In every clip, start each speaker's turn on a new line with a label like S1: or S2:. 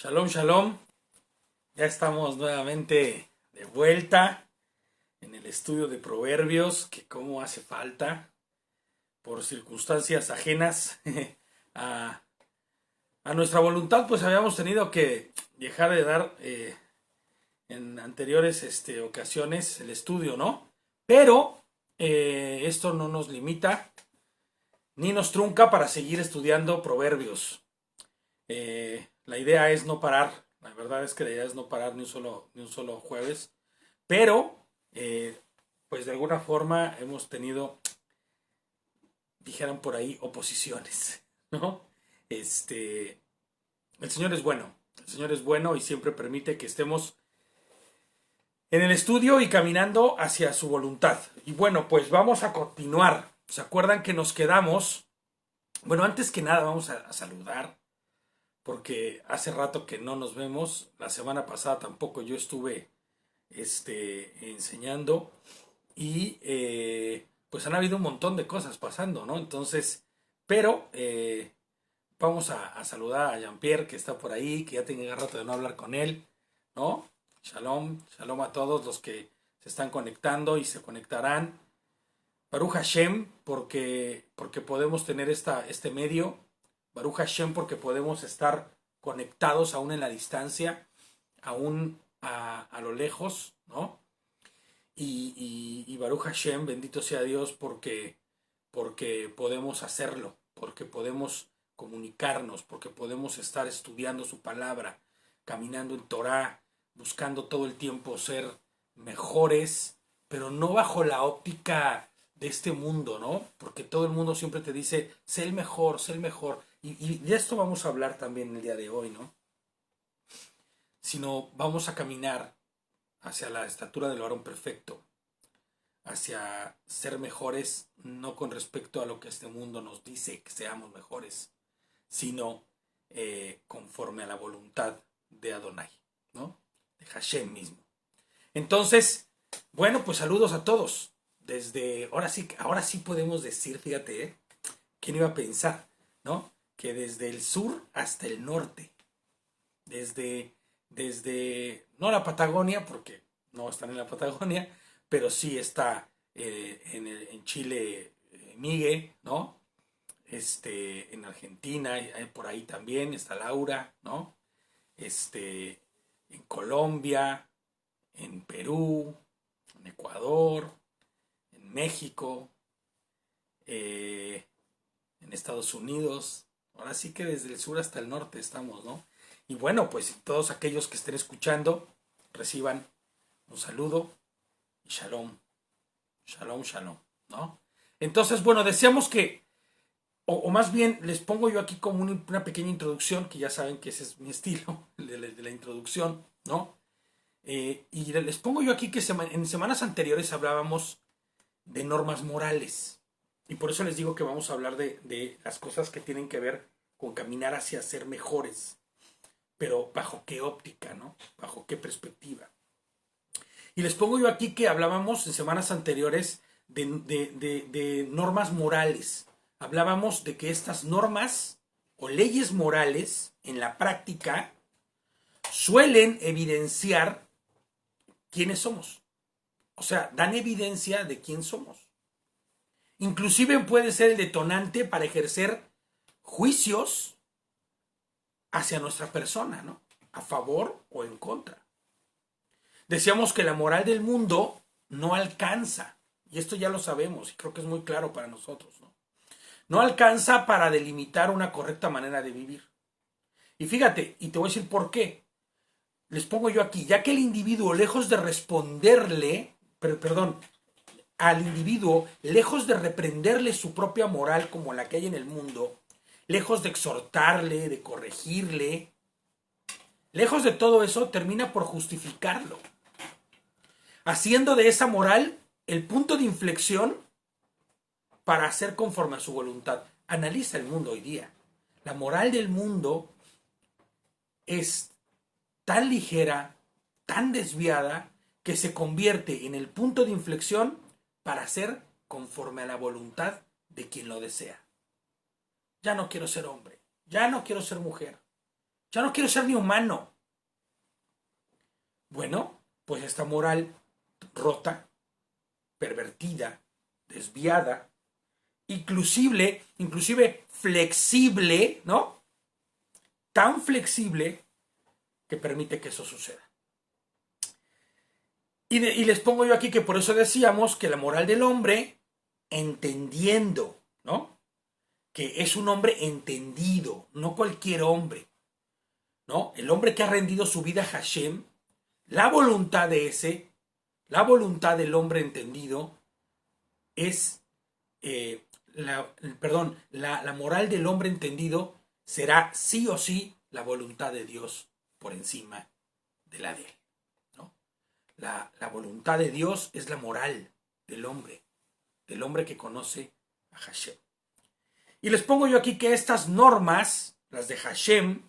S1: Shalom, shalom. Ya estamos nuevamente de vuelta en el estudio de Proverbios, que como hace falta, por circunstancias ajenas a, a nuestra voluntad, pues habíamos tenido que dejar de dar en anteriores ocasiones el estudio, ¿no? Pero esto no nos limita ni nos trunca para seguir estudiando Proverbios. La idea es no parar. La verdad es que la idea es no parar ni un solo jueves. Pero, pues de alguna forma hemos tenido, dijeran por ahí, oposiciones, ¿no? Este, el Señor es bueno. El Señor es bueno y siempre permite que estemos en el estudio y caminando hacia su voluntad. Y bueno, pues vamos a continuar. ¿Se acuerdan que nos quedamos? Bueno, antes que nada vamos a saludar porque hace rato que no nos vemos. La semana pasada tampoco yo estuve enseñando y pues han habido un montón de cosas pasando, ¿no? Entonces, pero vamos a saludar a Jean-Pierre que está por ahí, que ya tenía rato de no hablar con él, ¿no? Shalom, shalom a todos los que se están conectando y se conectarán. Baruch Hashem, porque podemos tener este medio. Baruch Hashem, porque podemos estar conectados aún en la distancia, aún a lo lejos, ¿no? Y Baruch Hashem, bendito sea Dios, porque podemos hacerlo, porque podemos comunicarnos, porque podemos estar estudiando su palabra, caminando en Torah, buscando todo el tiempo ser mejores, pero no bajo la óptica de este mundo, ¿no? Porque todo el mundo siempre te dice, sé el mejor, sé el mejor. Y de esto vamos a hablar también el día de hoy, ¿no? Sino vamos a caminar hacia la estatura del varón perfecto, hacia ser mejores, no con respecto a lo que este mundo nos dice que seamos mejores, sino conforme a la voluntad de Adonai, ¿no? De Hashem mismo. Entonces, bueno, pues saludos a todos. Ahora sí podemos decir, fíjate, ¿quién iba a pensar, ¿no? Que desde el sur hasta el norte, no la Patagonia, porque no están en la Patagonia, pero sí está en Chile, Migue, ¿no? En Argentina, por ahí también está Laura, ¿no? En Colombia, en Perú, en Ecuador, en México, en Estados Unidos. Ahora sí que desde el sur hasta el norte estamos, ¿no? Y bueno, pues todos aquellos que estén escuchando reciban un saludo y shalom, shalom, shalom, ¿no? Entonces, bueno, deseamos que, o más bien les pongo yo aquí como una pequeña introducción, que ya saben que ese es mi estilo, de la introducción, ¿no? Y les pongo yo aquí que en semanas anteriores hablábamos de normas morales. Y por eso les digo que vamos a hablar de las cosas que tienen que ver con caminar hacia ser mejores. Pero bajo qué óptica, ¿no? Bajo qué perspectiva. Y les pongo yo aquí que hablábamos en semanas anteriores de normas morales. Hablábamos de que estas normas o leyes morales en la práctica suelen evidenciar quiénes somos. O sea, dan evidencia de quién somos. Inclusive puede ser el detonante para ejercer juicios hacia nuestra persona, ¿no? A favor o en contra. Decíamos que la moral del mundo no alcanza, y esto ya lo sabemos, y creo que es muy claro para nosotros, ¿no? No alcanza para delimitar una correcta manera de vivir. Y fíjate, y te voy a decir por qué. Les pongo yo aquí, ya que el individuo, lejos de responderle, al individuo, lejos de reprenderle su propia moral como la que hay en el mundo, lejos de exhortarle, de corregirle, lejos de todo eso, termina por justificarlo, haciendo de esa moral el punto de inflexión para hacer conforme a su voluntad. Analiza el mundo hoy día. La moral del mundo es tan ligera, tan desviada, que se convierte en el punto de inflexión para hacer conforme a la voluntad de quien lo desea. Ya no quiero ser hombre, ya no quiero ser mujer, Ya no quiero ser ni humano. Bueno, pues esta moral rota, pervertida, desviada, inclusive flexible, ¿no? Tan flexible que permite que eso suceda. Y les pongo yo aquí que por eso decíamos que la moral del hombre, entendiendo, ¿no? Que es un hombre entendido, no cualquier hombre, ¿no? El hombre que ha rendido su vida a Hashem, la voluntad la voluntad del hombre entendido es, la moral del hombre entendido será sí o sí la voluntad de Dios por encima de la de él, ¿no? La voluntad de Dios es la moral del hombre que conoce a Hashem. Y les pongo yo aquí que estas normas, las de Hashem,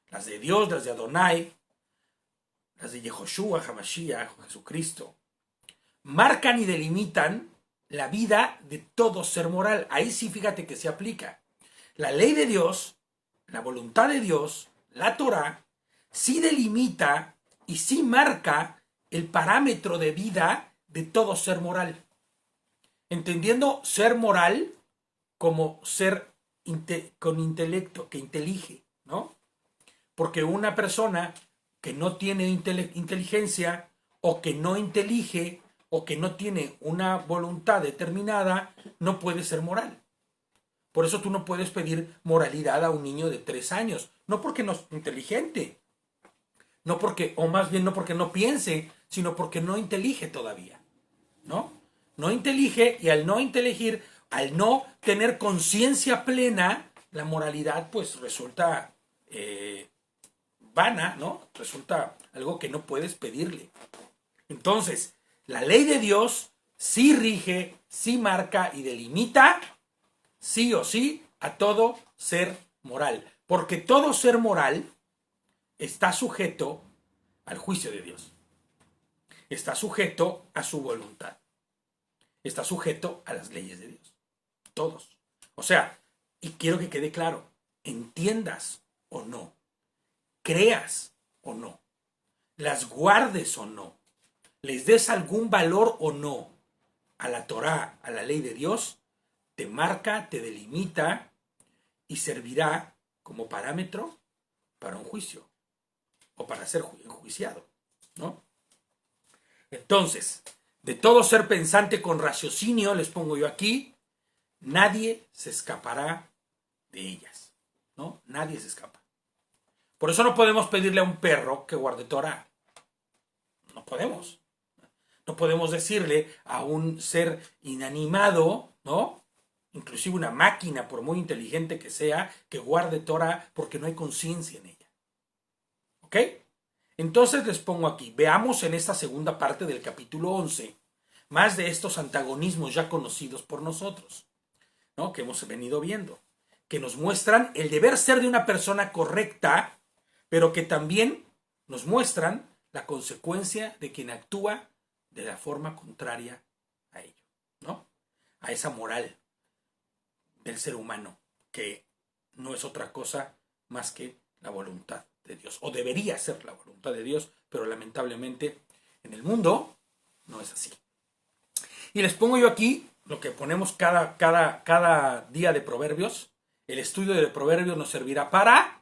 S1: las de Dios, las de Adonai, las de Yehoshua, Hamashiach, Jesucristo, marcan y delimitan la vida de todo ser moral. Ahí sí fíjate que se aplica. La ley de Dios, la voluntad de Dios, la Torah, sí delimita y sí marca el parámetro de vida de todo ser moral. Entendiendo ser moral como ser con intelecto, que intelige, ¿no? Porque una persona que no tiene inteligencia o que no intelige o que no tiene una voluntad determinada, no puede ser moral. Por eso tú no puedes pedir moralidad a un niño de 3 años. No porque no es inteligente, no porque, o más bien no porque no piense, sino porque no intelige todavía, ¿no? No intelige, y al no inteligir, al no tener conciencia plena, la moralidad pues resulta vana, ¿no? Resulta algo que no puedes pedirle. Entonces, la ley de Dios sí rige, sí marca y delimita, sí o sí, a todo ser moral. Porque todo ser moral está sujeto al juicio de Dios. Está sujeto a su voluntad. Está sujeto a las leyes de Dios. Todos. O sea, y quiero que quede claro, entiendas o no, creas o no, las guardes o no, les des algún valor o no a la Torá, a la ley de Dios, te marca, te delimita y servirá como parámetro para un juicio o para ser enjuiciado, ¿no? Entonces, de todo ser pensante con raciocinio, les pongo yo aquí, nadie se escapará de ellas, ¿no? Nadie se escapa. Por eso no podemos pedirle a un perro que guarde Torah. No podemos. No podemos decirle a un ser inanimado, ¿no? Inclusive una máquina, por muy inteligente que sea, que guarde Torah porque no hay conciencia en ella. ¿Ok? Entonces les pongo aquí, veamos en esta segunda parte del capítulo 11 más de estos antagonismos ya conocidos por nosotros, ¿no? Que hemos venido viendo, que nos muestran el deber ser de una persona correcta, pero que también nos muestran la consecuencia de quien actúa de la forma contraria a ello, ¿no? A esa moral del ser humano, que no es otra cosa más que la voluntad de Dios, o debería ser la voluntad de Dios, pero lamentablemente en el mundo no es así. Y les pongo yo aquí lo que ponemos cada día de Proverbios. El estudio de Proverbios nos servirá para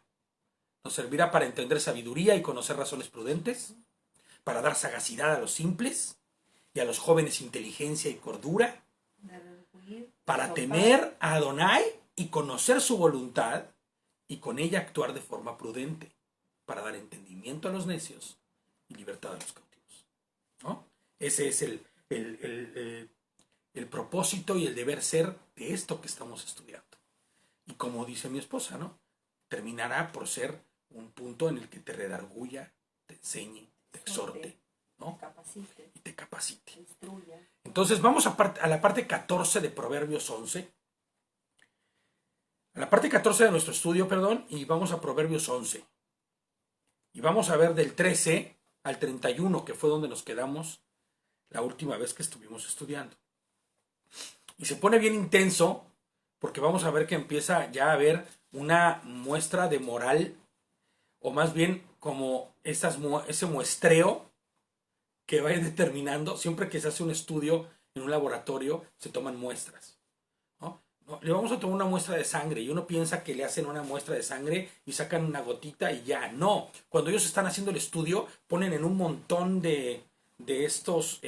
S1: entender sabiduría y conocer razones prudentes, para dar sagacidad a los simples y a los jóvenes inteligencia y cordura, para temer a Adonai y conocer su voluntad y con ella actuar de forma prudente, para dar entendimiento a los necios y libertad a los cautivos, ¿no? Ese es el propósito y el deber ser de esto que estamos estudiando. Y como dice mi esposa, ¿no? Terminará por ser un punto en el que te redarguya, te enseñe, te exhorte, ¿no? Y te capacite. Entonces vamos a la parte 14 de Proverbios 11. A la parte 14 de nuestro estudio, perdón, y vamos a Proverbios 11. Y vamos a ver del 13 al 31, que fue donde nos quedamos la última vez que estuvimos estudiando. Y se pone bien intenso porque vamos a ver que empieza ya a haber una muestra de moral o más bien como ese muestreo que va determinando, siempre que se hace un estudio en un laboratorio, se toman muestras. ¿No? No, le vamos a tomar una muestra de sangre y uno piensa que le hacen una muestra de sangre y sacan una gotita y ya. No, cuando ellos están haciendo el estudio, ponen en un montón de estos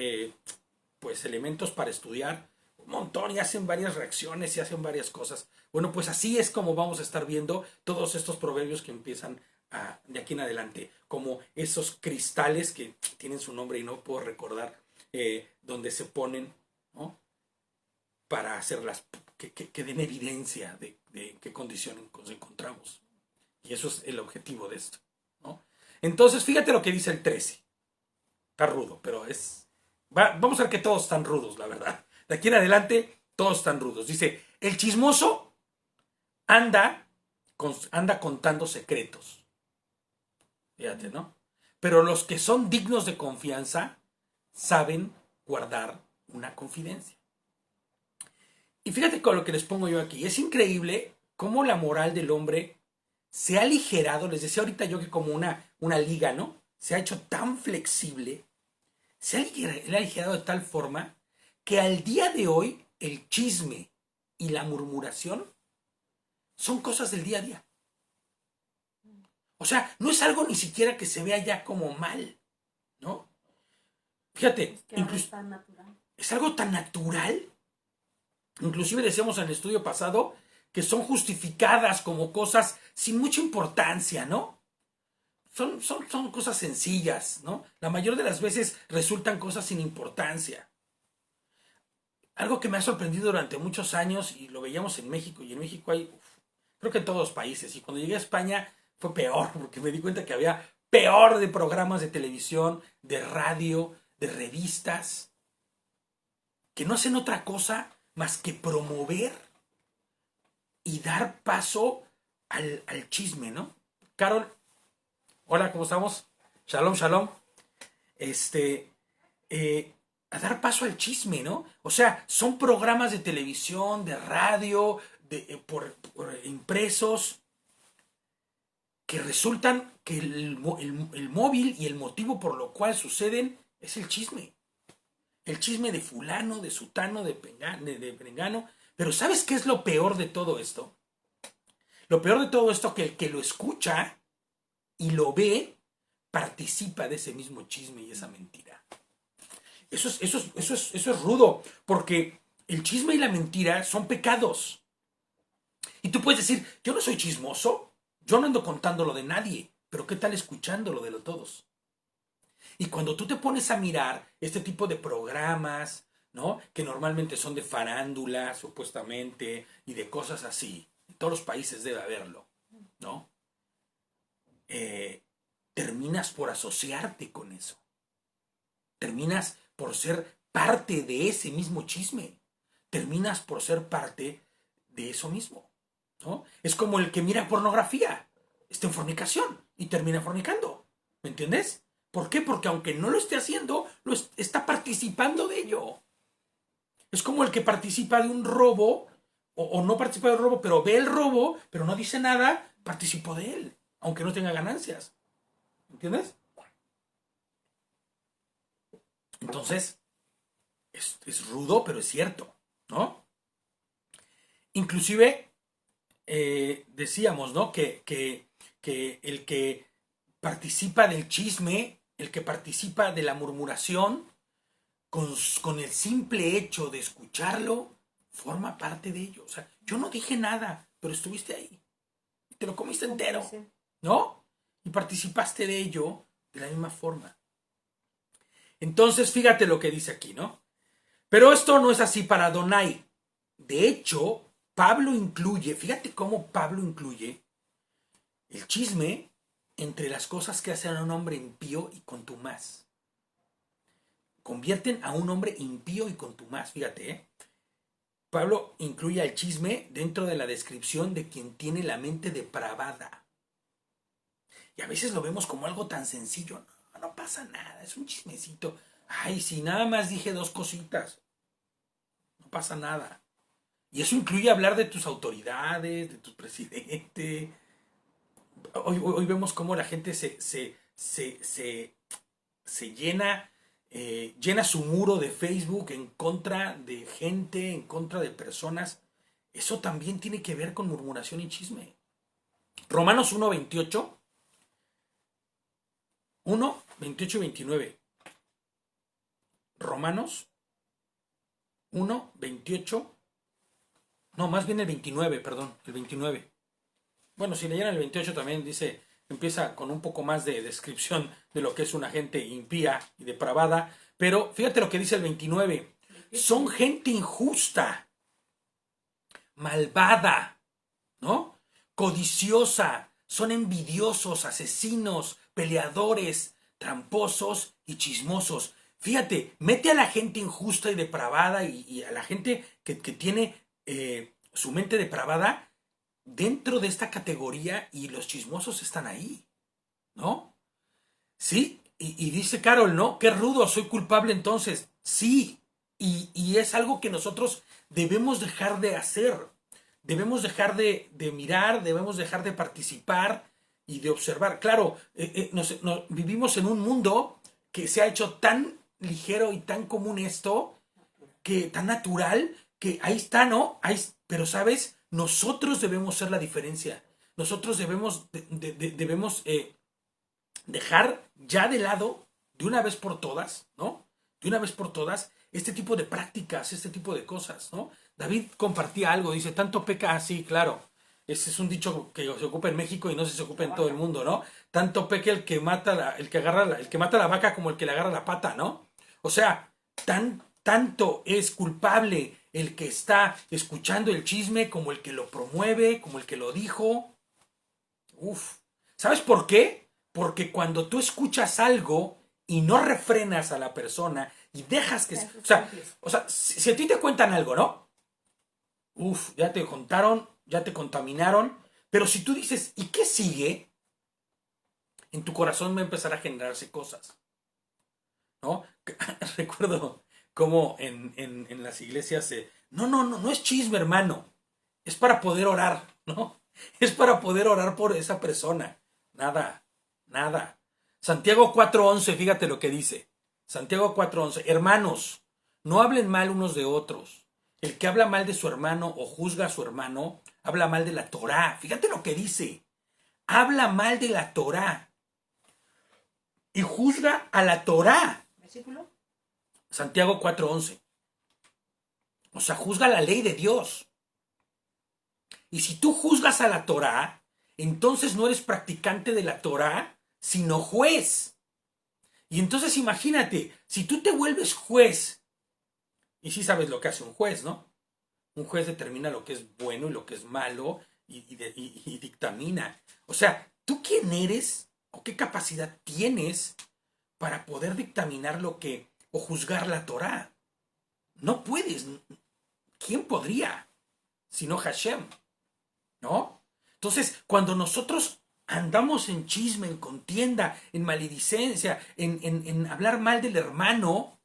S1: pues elementos para estudiar, un montón, y hacen varias reacciones y hacen varias cosas. Bueno, pues así es como vamos a estar viendo todos estos proverbios que empiezan de aquí en adelante, como esos cristales que tienen su nombre y no puedo recordar, donde se ponen, ¿no? Para hacerlas que den evidencia de qué condición nos encontramos. Y eso es el objetivo de esto, ¿no? Entonces, fíjate lo que dice el 13. Está rudo, pero vamos a ver que todos están rudos, la verdad. De aquí en adelante, todos están rudos. Dice, el chismoso anda, anda contando secretos. Fíjate, ¿no? Pero los que son dignos de confianza saben guardar una confidencia. Y fíjate con lo que les pongo yo aquí. Es increíble cómo la moral del hombre se ha aligerado. Les decía ahorita yo que como una liga, ¿no? Se ha hecho tan flexible, se ha aligerado de tal forma que al día de hoy el chisme y la murmuración son cosas del día a día. O sea, no es algo ni siquiera que se vea ya como mal, ¿no? Fíjate,
S2: es que incluso es tan natural.
S1: Es algo tan natural. Inclusive decíamos en el estudio pasado que son justificadas como cosas sin mucha importancia, ¿no? Son cosas sencillas, ¿no? La mayor de las veces resultan cosas sin importancia. Algo que me ha sorprendido durante muchos años, y lo veíamos en México, y en México hay, creo que en todos los países, y cuando llegué a España fue peor, porque me di cuenta que había peor de programas de televisión, de radio, de revistas, que no hacen otra cosa más que promover y dar paso al chisme, ¿no? Carol, hola, ¿cómo estamos? Shalom, shalom. Este, a dar paso al chisme, ¿no? O sea, son programas de televisión, de radio, por impresos, que resultan que el móvil y el motivo por lo cual suceden es el chisme. El chisme de fulano, de sutano, de perengano. Pero ¿sabes qué es lo peor de todo esto? Lo peor de todo esto es que el que lo escucha y lo ve participa de ese mismo chisme y esa mentira. Eso es rudo, porque el chisme y la mentira son pecados. Y tú puedes decir, yo no soy chismoso, yo no ando contando lo de nadie, pero ¿qué tal escuchando lo de todos? Y cuando tú te pones a mirar este tipo de programas, ¿no? Que normalmente son de farándula, supuestamente, y de cosas así, en todos los países debe haberlo, ¿no? Terminas por asociarte con eso. Terminas por ser parte de ese mismo chisme. Terminas por ser parte de eso mismo, ¿no? Es como el que mira pornografía, está en fornicación y termina fornicando. ¿Me entiendes? ¿Por qué? Porque aunque no lo esté haciendo, está participando de ello. Es como el que participa de un robo, o no participa del robo, pero ve el robo, pero no dice nada, participó de él, aunque no tenga ganancias. ¿Entiendes? Entonces, es rudo, pero es cierto, ¿no? Inclusive, decíamos, ¿no? Que el que participa del chisme, el que participa de la murmuración, con el simple hecho de escucharlo, forma parte de ello. O sea, yo no dije nada, pero estuviste ahí. Te lo comiste entero, ¿no? Y participaste de ello de la misma forma. Entonces, fíjate lo que dice aquí, ¿no? Pero esto no es así para Adonai. De hecho, Pablo incluye, fíjate cómo Pablo incluye el chisme entre las cosas que hacen a un hombre impío y contumaz. Convierten a un hombre impío y contumaz, fíjate, ¿eh? Pablo incluye al chisme dentro de la descripción de quien tiene la mente depravada. Y a veces lo vemos como algo tan sencillo. No, no pasa nada, es un chismecito. Ay, si nada más dije dos cositas. No pasa nada. Y eso incluye hablar de tus autoridades, de tu presidente, Hoy vemos cómo la gente se llena su muro de Facebook en contra de gente, en contra de personas. Eso también tiene que ver con murmuración y chisme. Romanos 1:28, 1:28 y 29. Romanos 1:28. No, más bien el 29, perdón, el 29. Bueno, si leyeran el 28 también dice, empieza con un poco más de descripción de lo que es una gente impía y depravada, pero fíjate lo que dice el 29. Son gente injusta, malvada, ¿no? Codiciosa, son envidiosos, asesinos, peleadores, tramposos y chismosos. Fíjate, mete a la gente injusta y depravada y a la gente que tiene su mente depravada dentro de esta categoría y los chismosos están ahí, ¿no? Sí, y dice Carol, ¿no? Qué rudo, soy culpable entonces. Sí, y es algo que nosotros debemos dejar de hacer. Debemos dejar de mirar, debemos dejar de participar y de observar. Claro, vivimos en un mundo que se ha hecho tan ligero y tan común esto, que tan natural, que ahí está, ¿no? Pero, ¿sabes? Nosotros debemos ser la diferencia. Nosotros debemos dejar ya de lado, de una vez por todas, ¿no? De una vez por todas, este tipo de prácticas, este tipo de cosas, ¿no? David compartía algo, dice, tanto peca así, claro. Ese es un dicho que se ocupa en México y no sé si se ocupa en todo el mundo, ¿no? Tanto peca el que mata el que mata la vaca como el que le agarra la pata, ¿no? O sea, tanto es culpable el que está escuchando el chisme como el que lo promueve, como el que lo dijo. Uf. ¿Sabes por qué? Porque cuando tú escuchas algo y no refrenas a la persona y dejas que... O sea, si a ti te cuentan algo, ¿no? Uf, ya te contaron, ya te contaminaron, pero si tú dices, ¿y qué sigue? En tu corazón va a empezar a generarse cosas, ¿no? Recuerdo cómo en las iglesias no es chisme, hermano, es para poder orar, ¿no? Es para poder orar por esa persona. Nada, nada. Santiago 4:11, fíjate lo que dice. Santiago 4:11, hermanos, no hablen mal unos de otros. El que habla mal de su hermano o juzga a su hermano, habla mal de la Torá. Fíjate lo que dice. Habla mal de la Torá y juzga a la Torá. ¿Versículo? Santiago 4:11. O sea, juzga la ley de Dios. Y si tú juzgas a la Torá, entonces no eres practicante de la Torá, sino juez. Y entonces imagínate, si tú te vuelves juez, y sí sabes lo que hace un juez, ¿no? Un juez determina lo que es bueno y lo que es malo y dictamina. O sea, ¿tú quién eres o qué capacidad tienes para poder dictaminar lo que o juzgar la Torá? No puedes. ¿Quién podría? Sino Hashem, ¿no? Entonces, cuando nosotros andamos en chisme, en contienda, en maledicencia, en hablar mal del hermano,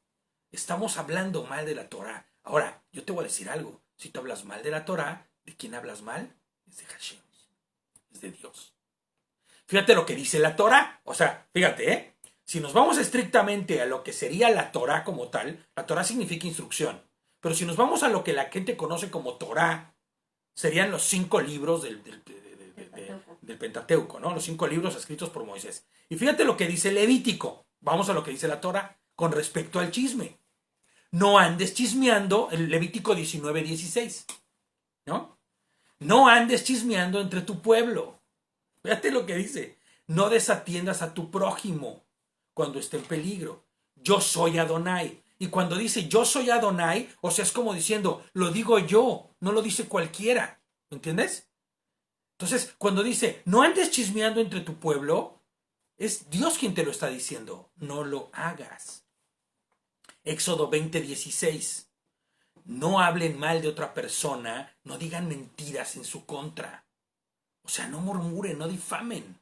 S1: estamos hablando mal de la Torah. Ahora, yo te voy a decir algo. Si tú hablas mal de la Torah, ¿de quién hablas mal? Es de Hashem, es de Dios. Fíjate lo que dice la Torah. O sea, fíjate, ¿eh? Si nos vamos estrictamente a lo que sería la Torah como tal, la Torah significa instrucción. Pero si nos vamos a lo que la gente conoce como Torah, serían los 5 libros del Pentateuco, ¿no? Los 5 libros escritos por Moisés. Y fíjate lo que dice Levítico. Vamos a lo que dice la Torah con respecto al chisme. No andes chismeando, el Levítico 19:16, ¿no? No andes chismeando entre tu pueblo. Fíjate lo que dice. No desatiendas a tu prójimo cuando esté en peligro. Yo soy Adonai. Y cuando dice yo soy Adonai, o sea, es como diciendo, lo digo yo, no lo dice cualquiera. ¿Me entiendes? Entonces, cuando dice, no andes chismeando entre tu pueblo, es Dios quien te lo está diciendo. No lo hagas. Éxodo 20:16. No hablen mal de otra persona, no digan mentiras en su contra. O sea, no murmuren, no difamen.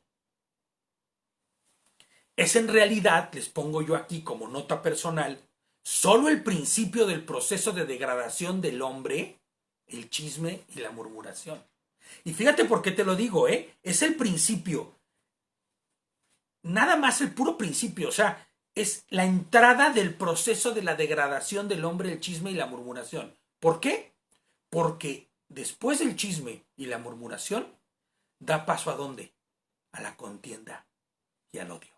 S1: Es en realidad, les pongo yo aquí como nota personal, solo el principio del proceso de degradación del hombre, el chisme y la murmuración. Y fíjate por qué te lo digo, ¿eh? Es el principio. Nada más el puro principio. O sea, es la entrada del proceso de la degradación del hombre, el chisme y la murmuración. ¿Por qué? Porque después del chisme y la murmuración, da paso a ¿dónde? A la contienda y al odio.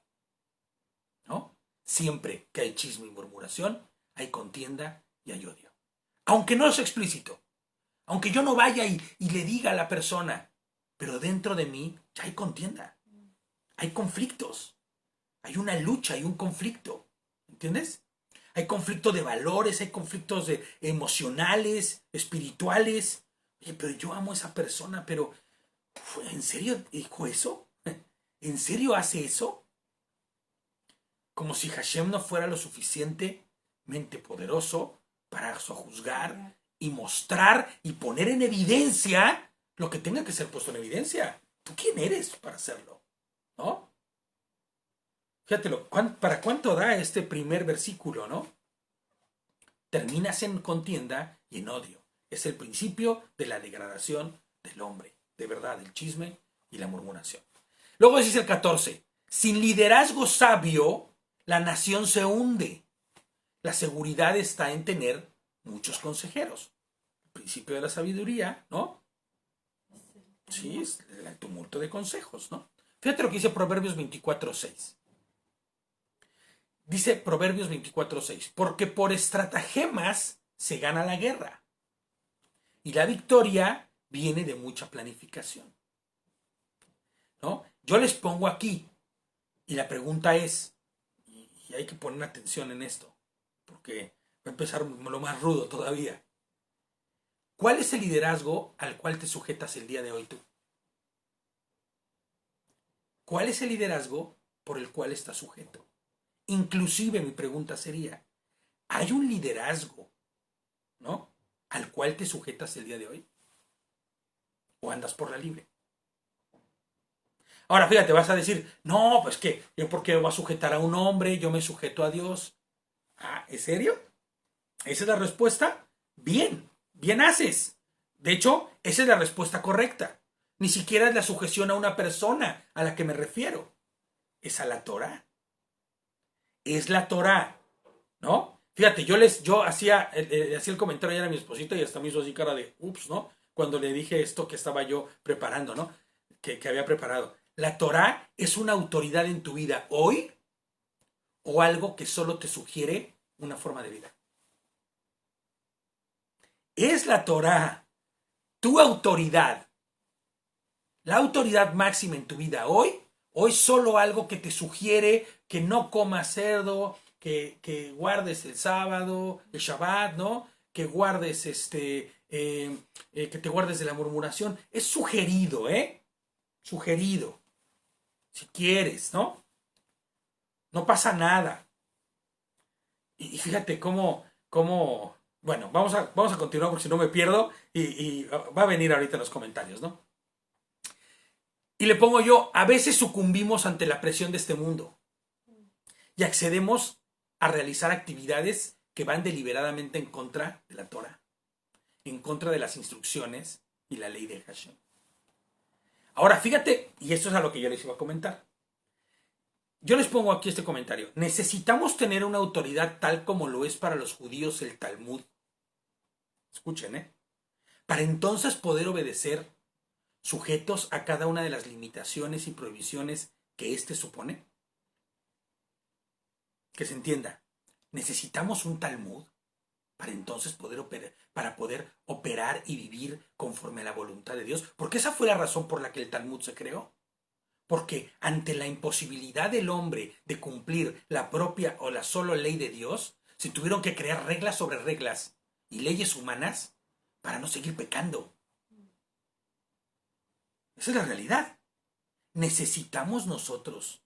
S1: ¿No? Siempre que hay chisme y murmuración, hay contienda y hay odio. Aunque no es explícito. Aunque yo no vaya y le diga a la persona, pero dentro de mí ya hay contienda. Hay conflictos. Hay una lucha, hay un conflicto. ¿Entiendes? Hay conflicto de valores, hay conflictos emocionales, espirituales. Oye, pero yo amo a esa persona, pero ¿en serio dijo eso? ¿En serio hace eso? Como si Hashem no fuera lo suficientemente poderoso para sojuzgar y mostrar y poner en evidencia lo que tenga que ser puesto en evidencia. ¿Tú quién eres para hacerlo? ¿No? Fíjatelo, ¿para cuánto da este primer versículo, no? Terminas en contienda y en odio. Es el principio de la degradación del hombre, de verdad, el chisme y la murmuración. Luego dice el 14, sin liderazgo sabio, la nación se hunde. La seguridad está en tener muchos consejeros. El principio de la sabiduría, ¿no? Sí, es el tumulto de consejos, ¿no? Fíjate lo que dice Proverbios 24:6. Dice Proverbios 24:6, porque por estratagemas se gana la guerra y la victoria viene de mucha planificación. ¿No? Yo les pongo aquí y la pregunta es, y hay que poner atención en esto, porque va a empezar lo más rudo todavía. ¿Cuál es el liderazgo al cual te sujetas el día de hoy tú? ¿Cuál es el liderazgo por el cual estás sujeto? Inclusive mi pregunta sería, ¿hay un liderazgo, ¿no?, al cual te sujetas el día de hoy? ¿O andas por la libre? Ahora fíjate, vas a decir, no, pues que yo por qué voy a sujetar a un hombre, yo me sujeto a Dios. Ah, ¿en serio? ¿Esa es la respuesta? Bien, bien haces. De hecho, esa es la respuesta correcta. Ni siquiera es la sujeción a una persona a la que me refiero. Es a la Torah. Es la Torah, ¿no? Fíjate, yo hacía el comentario ayer a mi esposita y hasta me hizo así cara de ups, ¿no? Cuando le dije esto que estaba yo preparando, ¿no? Que había preparado. La Torah es una autoridad en tu vida hoy o algo que solo te sugiere una forma de vida. Es la Torah tu autoridad, la autoridad máxima en tu vida hoy, o es solo algo que te sugiere que no comas cerdo, que guardes el sábado, el Shabbat, ¿no? Que guardes que te guardes de la murmuración. Es sugerido, sugerido. Si quieres, ¿no? No pasa nada. Y fíjate cómo, bueno, vamos a continuar porque si no me pierdo y va a venir ahorita en los comentarios, ¿no? Y le pongo yo, a veces sucumbimos ante la presión de este mundo y accedemos a realizar actividades que van deliberadamente en contra de la Torah, en contra de las instrucciones y la ley de Hashem. Ahora, fíjate, y esto es a lo que yo les iba a comentar. Yo les pongo aquí este comentario. Necesitamos tener una autoridad tal como lo es para los judíos el Talmud. Escuchen, para entonces poder obedecer sujetos a cada una de las limitaciones y prohibiciones que éste supone. Que se entienda, necesitamos un Talmud para entonces poder operar y vivir conforme a la voluntad de Dios, porque esa fue la razón por la que el Talmud se creó. Porque ante la imposibilidad del hombre de cumplir la propia o la sola ley de Dios, se tuvieron que crear reglas sobre reglas y leyes humanas para no seguir pecando. Esa es la realidad. ¿Necesitamos nosotros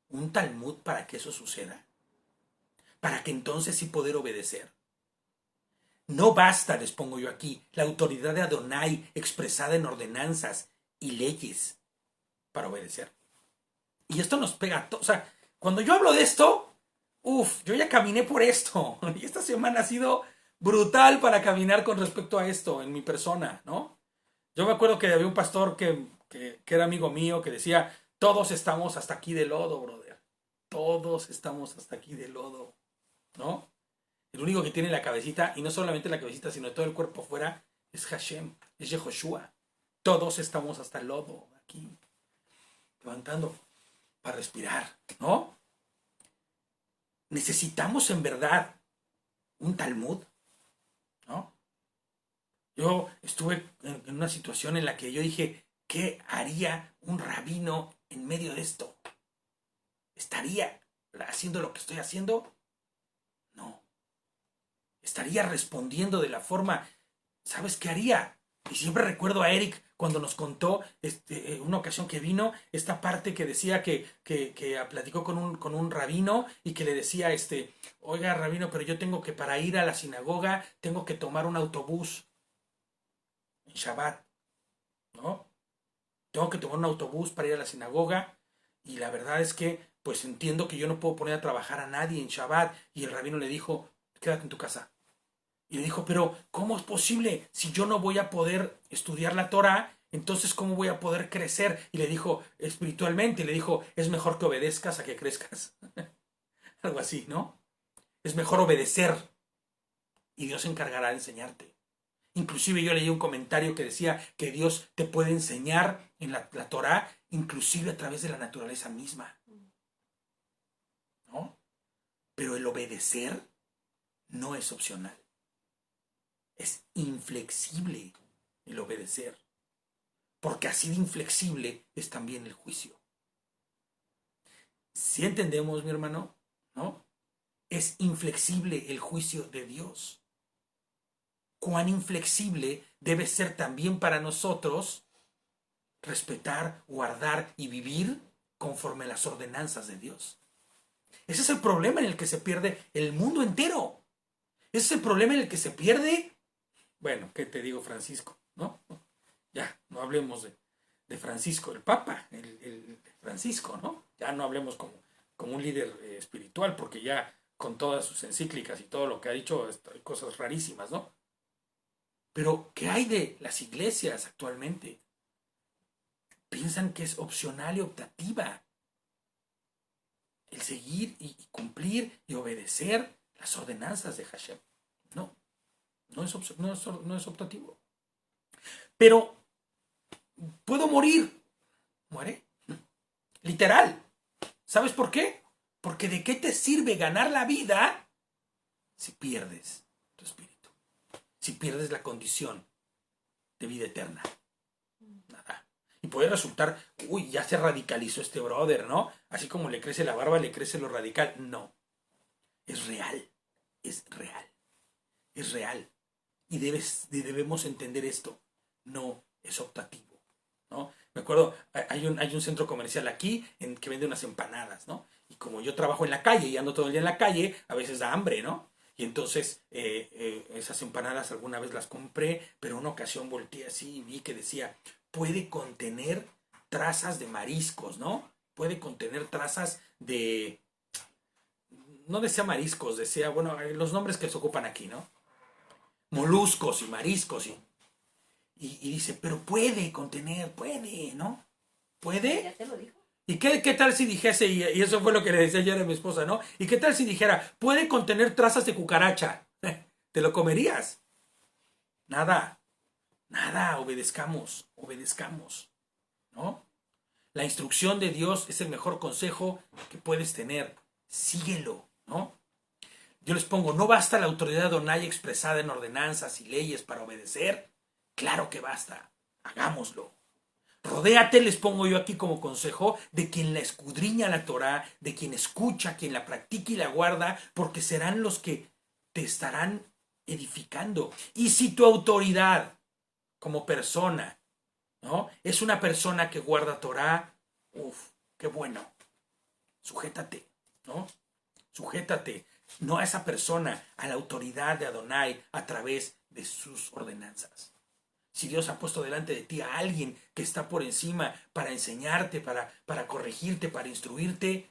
S1: un Talmud para que eso suceda? Para que entonces sí poder obedecer. No basta, les pongo yo aquí, la autoridad de Adonai expresada en ordenanzas y leyes para obedecer. Y esto nos pega a todos. O sea, cuando yo hablo de esto, yo ya caminé por esto. Y esta semana ha sido brutal para caminar con respecto a esto en mi persona, ¿no? Yo me acuerdo que había un pastor que era amigo mío que decía, todos estamos hasta aquí de lodo, brother. Todos estamos hasta aquí de lodo, ¿no? El único que tiene la cabecita, y no solamente la cabecita, sino todo el cuerpo afuera, es Hashem, es Yehoshua. Todos estamos hasta el lodo, aquí, levantando para respirar, ¿no? Necesitamos en verdad un Talmud, ¿no? Yo estuve en una situación en la que yo dije, ¿qué haría un rabino en medio de esto? ¿Estaría haciendo lo que estoy haciendo? No. Estaría respondiendo de la forma, ¿sabes qué haría? Y siempre recuerdo a Eric cuando nos contó una ocasión que vino, esta parte que decía que platicó con un rabino y que le decía, oiga rabino, pero yo tengo que para ir a la sinagoga, tengo que tomar un autobús en Shabbat, ¿no? Tengo que tomar un autobús para ir a la sinagoga y la verdad es que pues entiendo que yo no puedo poner a trabajar a nadie en Shabbat y el rabino le dijo, quédate en tu casa. Y le dijo, pero ¿cómo es posible? Si yo no voy a poder estudiar la Torah, entonces ¿cómo voy a poder crecer? Y le dijo espiritualmente, le dijo, es mejor que obedezcas a que crezcas. Algo así, ¿no? Es mejor obedecer y Dios se encargará de enseñarte. Inclusive yo leí un comentario que decía que Dios te puede enseñar en la Torah, inclusive a través de la naturaleza misma, ¿no? Pero el obedecer no es opcional. Es inflexible el obedecer. Porque así de inflexible es también el juicio. Si entendemos, mi hermano, ¿no? Es inflexible el juicio de Dios. Cuán inflexible debe ser también para nosotros respetar, guardar y vivir conforme a las ordenanzas de Dios. Ese es el problema en el que se pierde el mundo entero. Ese es el problema en el que se pierde, bueno, ¿qué te digo, Francisco? ¿No? Ya, no hablemos de Francisco, el Papa, el Francisco, ¿no? Ya no hablemos como un líder espiritual, porque ya con todas sus encíclicas y todo lo que ha dicho, hay cosas rarísimas, ¿no? Pero, ¿qué hay de las iglesias actualmente? Piensan que es opcional y optativa el seguir y cumplir y obedecer las ordenanzas de Hashem. No, no es optativo. Pero, ¿puedo morir? ¿Muere? Literal. ¿Sabes por qué? Porque ¿de qué te sirve ganar la vida si pierdes tu espíritu? Si pierdes la condición de vida eterna. Nada. Y puede resultar, uy, ya se radicalizó este brother, ¿no? Así como le crece la barba, le crece lo radical. No. Es real. Es real. Es real. Y debemos entender esto. No es optativo, ¿no? Me acuerdo, hay un centro comercial aquí que vende unas empanadas, ¿no? Y como yo trabajo en la calle y ando todo el día en la calle, a veces da hambre, ¿no? Y entonces esas empanadas alguna vez las compré, pero en una ocasión volteé así y vi que decía, puede contener trazas de mariscos, ¿no? Puede contener trazas de, no decía mariscos, decía, bueno, los nombres que se ocupan aquí, ¿no? Moluscos y mariscos y dice, pero puede contener, puede, ¿no? ¿Puede?
S2: Ya te lo dijo.
S1: ¿Y qué tal si dijese, y eso fue lo que le decía ayer a mi esposa, ¿no? ¿Y qué tal si dijera, puede contener trazas de cucaracha? ¿Te lo comerías? Nada, nada, obedezcamos, ¿no? La instrucción de Dios es el mejor consejo que puedes tener. Síguelo, ¿no? Yo les pongo, ¿no basta la autoridad de Adonai expresada en ordenanzas y leyes para obedecer? Claro que basta, hagámoslo. Rodéate, les pongo yo aquí como consejo, de quien la escudriña la Torah, de quien escucha, quien la practica y la guarda, porque serán los que te estarán edificando. Y si tu autoridad como persona, ¿no? Es una persona que guarda Torah, uff, qué bueno. Sujétate, ¿no? Sujétate, no a esa persona, a la autoridad de Adonai a través de sus ordenanzas. Si Dios ha puesto delante de ti a alguien que está por encima para enseñarte, para corregirte, para instruirte,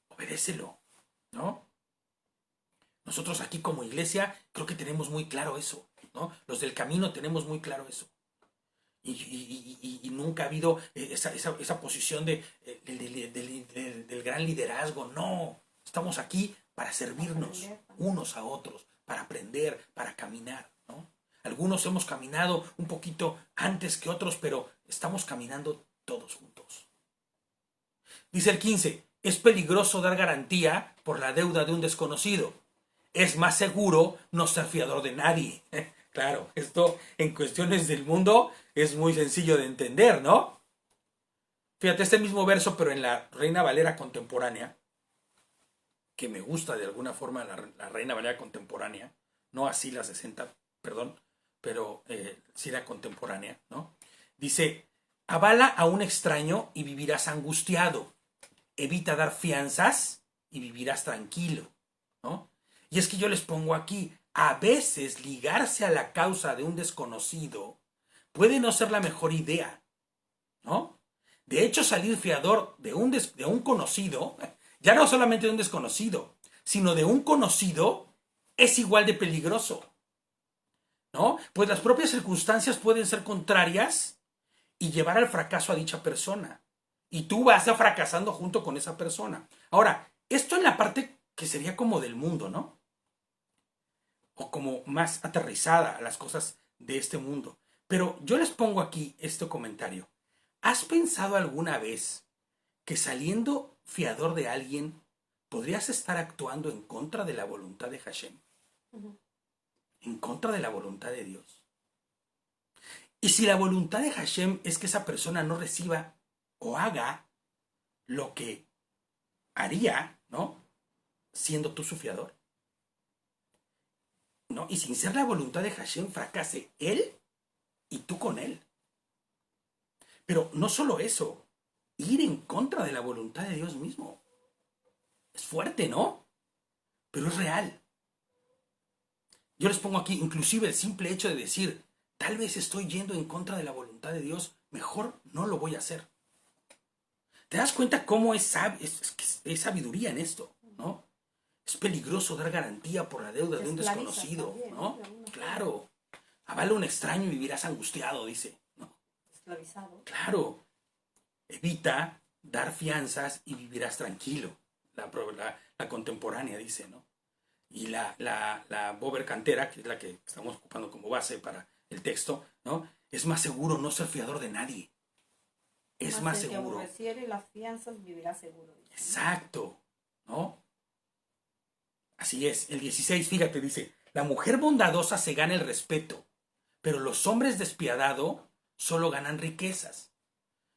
S1: obedécelo, ¿no? Nosotros aquí como iglesia creo que tenemos muy claro eso, ¿no? Los del camino tenemos muy claro eso. y nunca ha habido esa posición del gran liderazgo. No, estamos aquí para servirnos unos a otros, para aprender, para caminar, ¿no? Algunos hemos caminado un poquito antes que otros, pero estamos caminando todos juntos. Dice el 15, es peligroso dar garantía por la deuda de un desconocido. Es más seguro no ser fiador de nadie. Claro, esto en cuestiones del mundo es muy sencillo de entender, ¿no? Fíjate, este mismo verso, pero en la Reina Valera contemporánea, que me gusta de alguna forma la Reina Valera contemporánea, no así la 60, perdón, pero sí la contemporánea, ¿no? Dice, avala a un extraño y vivirás angustiado. Evita dar fianzas y vivirás tranquilo, ¿no? Y es que yo les pongo aquí, a veces ligarse a la causa de un desconocido puede no ser la mejor idea, ¿no? De hecho, salir fiador de un conocido, ya no solamente de un desconocido, sino de un conocido, es igual de peligroso, ¿no? Pues las propias circunstancias pueden ser contrarias y llevar al fracaso a dicha persona. Y tú vas a fracasando junto con esa persona. Ahora, esto en la parte que sería como del mundo, ¿no? O como más aterrizada a las cosas de este mundo. Pero yo les pongo aquí este comentario. ¿Has pensado alguna vez que saliendo fiador de alguien podrías estar actuando en contra de la voluntad de Hashem? En contra de la voluntad de Dios. Y si la voluntad de Hashem es que esa persona no reciba o haga lo que haría, ¿no? Siendo tú su fiador, ¿no? Y sin ser la voluntad de Hashem, fracase él y tú con él. Pero no solo eso, ir en contra de la voluntad de Dios mismo. Es fuerte, ¿no? Pero es real. Yo les pongo aquí, inclusive el simple hecho de decir, tal vez estoy yendo en contra de la voluntad de Dios, mejor no lo voy a hacer. ¿Te das cuenta cómo es sabiduría en esto, ¿no? Es peligroso dar garantía por la deuda de un desconocido, ¿no? Claro. Avala a un extraño y vivirás angustiado, dice, ¿no?
S2: Esclavizado.
S1: Claro. Evita dar fianzas y vivirás tranquilo. La contemporánea dice, ¿no? Y la Bober Cantera, que es la que estamos ocupando como base para el texto, ¿no? Es más seguro no ser fiador de nadie. Es más seguro.
S2: El que aborreciere las fianzas vivirá seguro.
S1: Exacto, ¿no? Así es. El 16, fíjate, dice, la mujer bondadosa se gana el respeto, pero los hombres despiadados solo ganan riquezas.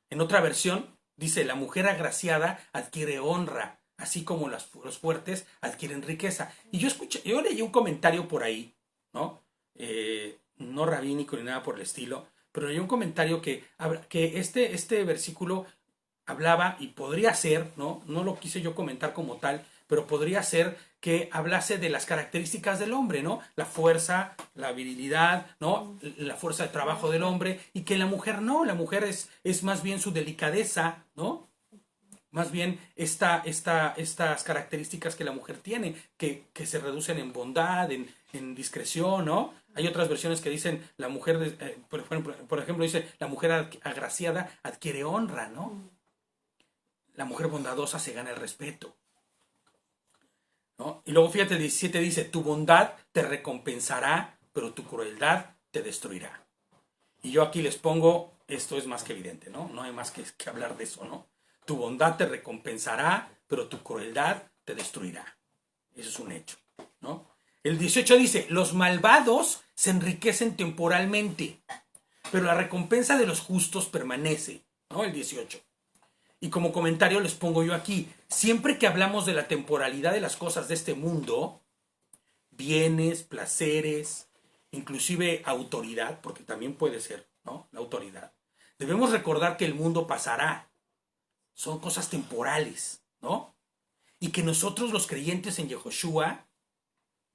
S1: En otra versión, dice, la mujer agraciada adquiere honra, así como los fuertes adquieren riqueza. Y yo leí un comentario por ahí, ¿no? No rabínico ni nada por el estilo, pero leí un comentario que este versículo hablaba, y podría ser, ¿no? No lo quise yo comentar como tal, pero podría ser que hablase de las características del hombre, ¿no? La fuerza, la virilidad, ¿no? La fuerza de trabajo del hombre, y que la mujer no, la mujer es más bien su delicadeza, ¿no? Más bien estas características que la mujer tiene, que se reducen en bondad, en discreción, ¿no? Hay otras versiones que dicen la mujer, por ejemplo, dice la mujer agraciada adquiere honra, ¿no? La mujer bondadosa se gana el respeto, ¿no? Y luego fíjate, el 17 dice, tu bondad te recompensará, pero tu crueldad te destruirá. Y yo aquí les pongo, esto es más que evidente, ¿no? No hay más que hablar de eso, ¿no? Tu bondad te recompensará, pero tu crueldad te destruirá. Eso es un hecho, ¿no? El 18 dice, los malvados se enriquecen temporalmente, pero la recompensa de los justos permanece, ¿no? El 18. Y como comentario les pongo yo aquí, siempre que hablamos de la temporalidad de las cosas de este mundo, bienes, placeres, inclusive autoridad, porque también puede ser, ¿no? La autoridad. Debemos recordar que el mundo pasará. Son cosas temporales, ¿no? Y que nosotros los creyentes en Yehoshua,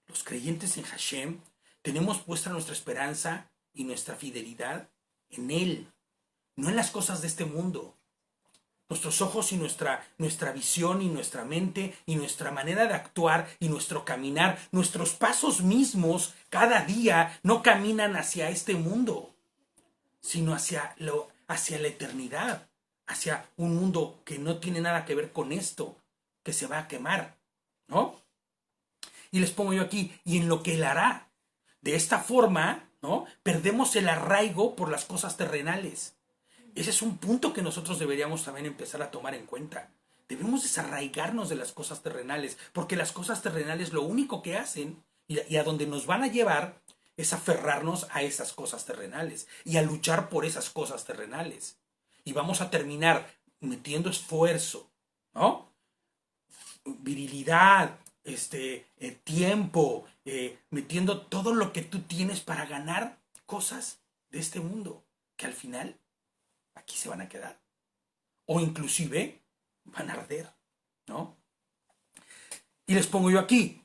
S1: los creyentes en Hashem, tenemos puesta nuestra esperanza y nuestra fidelidad en Él, no en las cosas de este mundo. Nuestros ojos y nuestra visión y nuestra mente y nuestra manera de actuar y nuestro caminar, nuestros pasos mismos cada día no caminan hacia este mundo, sino hacia la eternidad, hacia un mundo que no tiene nada que ver con esto, que se va a quemar, ¿no? Y les pongo yo aquí, y en lo que Él hará. De esta forma, ¿no? Perdemos el arraigo por las cosas terrenales. Ese es un punto que nosotros deberíamos también empezar a tomar en cuenta. Debemos desarraigarnos de las cosas terrenales, porque las cosas terrenales lo único que hacen y a donde nos van a llevar es aferrarnos a esas cosas terrenales y a luchar por esas cosas terrenales. Y vamos a terminar metiendo esfuerzo, ¿no? Virilidad, tiempo, metiendo todo lo que tú tienes para ganar cosas de este mundo, que al final aquí se van a quedar. O inclusive van a arder, ¿no? Y les pongo yo aquí.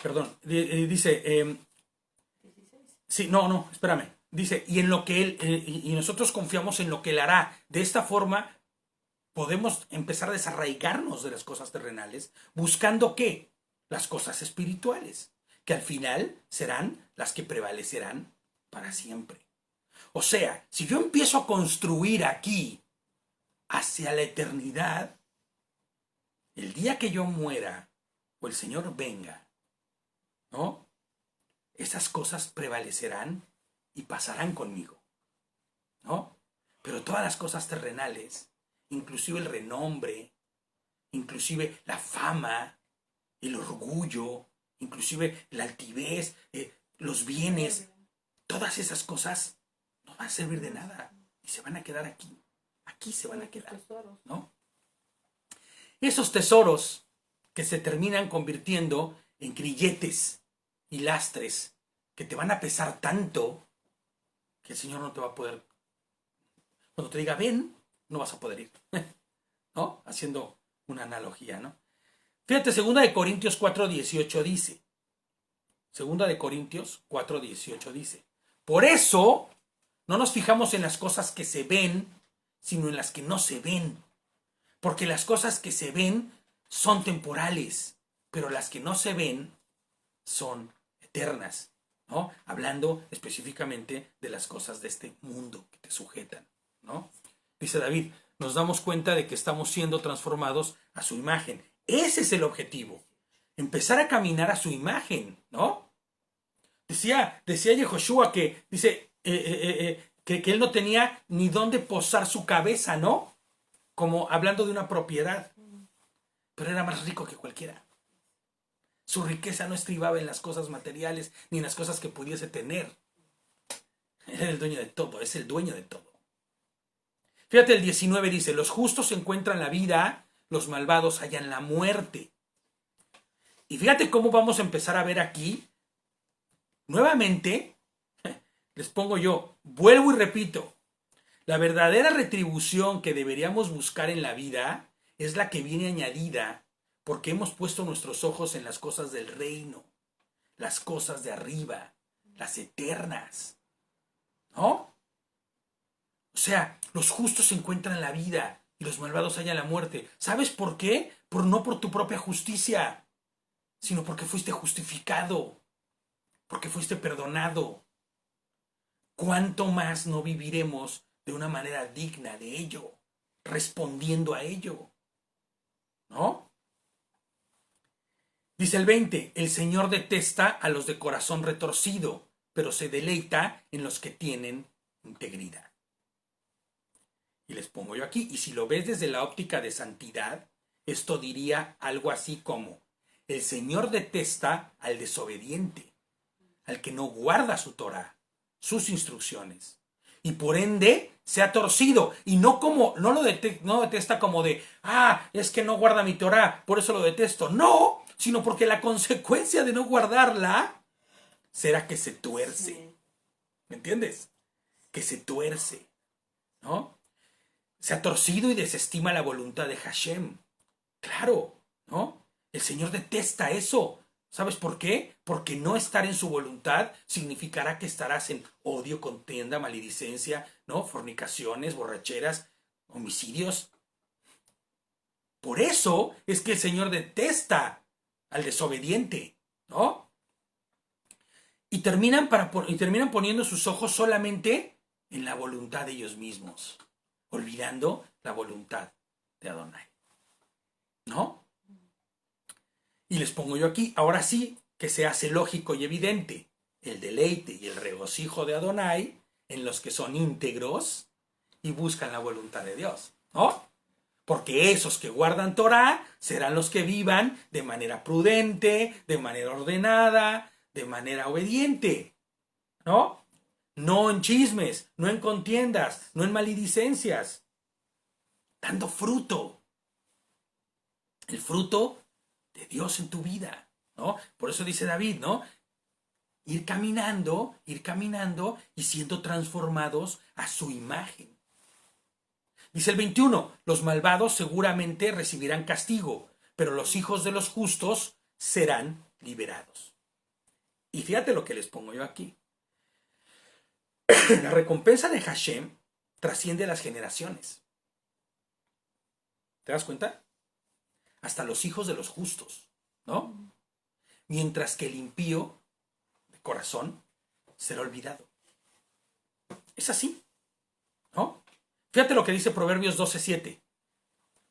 S1: Perdón, dice.
S2: 16.
S1: Sí, no, espérame. Dice, y en lo que Él, y nosotros confiamos en lo que Él hará. De esta forma podemos empezar a desarraigarnos de las cosas terrenales, buscando ¿qué? Las cosas espirituales, que al final serán las que prevalecerán para siempre. O sea, si yo empiezo a construir aquí hacia la eternidad, el día que yo muera o el Señor venga, ¿no? Esas cosas prevalecerán y pasarán conmigo, ¿no? Pero todas las cosas terrenales, inclusive el renombre, inclusive la fama, el orgullo, inclusive la altivez, los bienes, todas esas cosas no van a servir de nada y se van a quedar aquí. Aquí se van a quedar, ¿no? Esos tesoros que se terminan convirtiendo en grilletes y lastres que te van a pesar tanto que el Señor no te va a poder. Cuando te diga ven, no vas a poder ir, ¿no? Haciendo una analogía, ¿no? Fíjate, 2 Corintios 4:18 dice, 2 Corintios 4:18 dice, por eso no nos fijamos en las cosas que se ven, sino en las que no se ven. Porque las cosas que se ven son temporales, pero las que no se ven son eternas, ¿no? Hablando específicamente de las cosas de este mundo que te sujetan, ¿no? Dice David, nos damos cuenta de que estamos siendo transformados a su imagen. Ese es el objetivo. Empezar a caminar a su imagen, ¿no? Decía Yehoshua que, dice, que él no tenía ni dónde posar su cabeza, ¿no? Como hablando de una propiedad. Pero era más rico que cualquiera. Su riqueza no estribaba en las cosas materiales ni en las cosas que pudiese tener. Era el dueño de todo, es el dueño de todo. Fíjate, el 19 dice, los justos encuentran la vida, los malvados hallan la muerte. Y fíjate cómo vamos a empezar a ver aquí, nuevamente, les pongo yo, vuelvo y repito, la verdadera retribución que deberíamos buscar en la vida es la que viene añadida porque hemos puesto nuestros ojos en las cosas del reino, las cosas de arriba, las eternas, ¿no? O sea, los justos encuentran la vida y los malvados hallan la muerte. ¿Sabes por qué? No por tu propia justicia, sino porque fuiste justificado, porque fuiste perdonado. ¿Cuánto más no viviremos de una manera digna de ello, respondiendo a ello? ¿No? Dice el 20, el Señor detesta a los de corazón retorcido, pero se deleita en los que tienen integridad. Y les pongo yo aquí, y si lo ves desde la óptica de santidad, esto diría algo así como, el Señor detesta al desobediente, al que no guarda su Torah, sus instrucciones, y por ende se ha torcido, y no lo detesta como de, es que no guarda mi Torah, por eso lo detesto. No, sino porque la consecuencia de no guardarla será que se tuerce. ¿Me entiendes? Que se tuerce, ¿no? Se ha torcido y desestima la voluntad de Hashem. Claro, ¿no? El Señor detesta eso. ¿Sabes por qué? Porque no estar en su voluntad significará que estarás en odio, contienda, maledicencia, ¿no? Fornicaciones, borracheras, homicidios. Por eso es que el Señor detesta al desobediente, ¿no? Y terminan poniendo sus ojos solamente en la voluntad de ellos mismos, olvidando la voluntad de Adonai. ¿No? Y les pongo yo aquí, ahora sí, que se hace lógico y evidente el deleite y el regocijo de Adonai en los que son íntegros y buscan la voluntad de Dios, ¿no? Porque esos que guardan Torah serán los que vivan de manera prudente, de manera ordenada, de manera obediente, ¿no? No en chismes, no en contiendas, no en maledicencias, dando fruto, el fruto de Dios en tu vida, ¿no? Por eso dice David, ¿no? Ir caminando y siendo transformados a su imagen. Dice el 21, los malvados seguramente recibirán castigo, pero los hijos de los justos serán liberados. Y fíjate lo que les pongo yo aquí. La recompensa de Hashem trasciende las generaciones. ¿Te das cuenta? Hasta los hijos de los justos, ¿no? Mientras que el impío de corazón será olvidado. Es así, ¿no? Fíjate lo que dice Proverbios 12:7.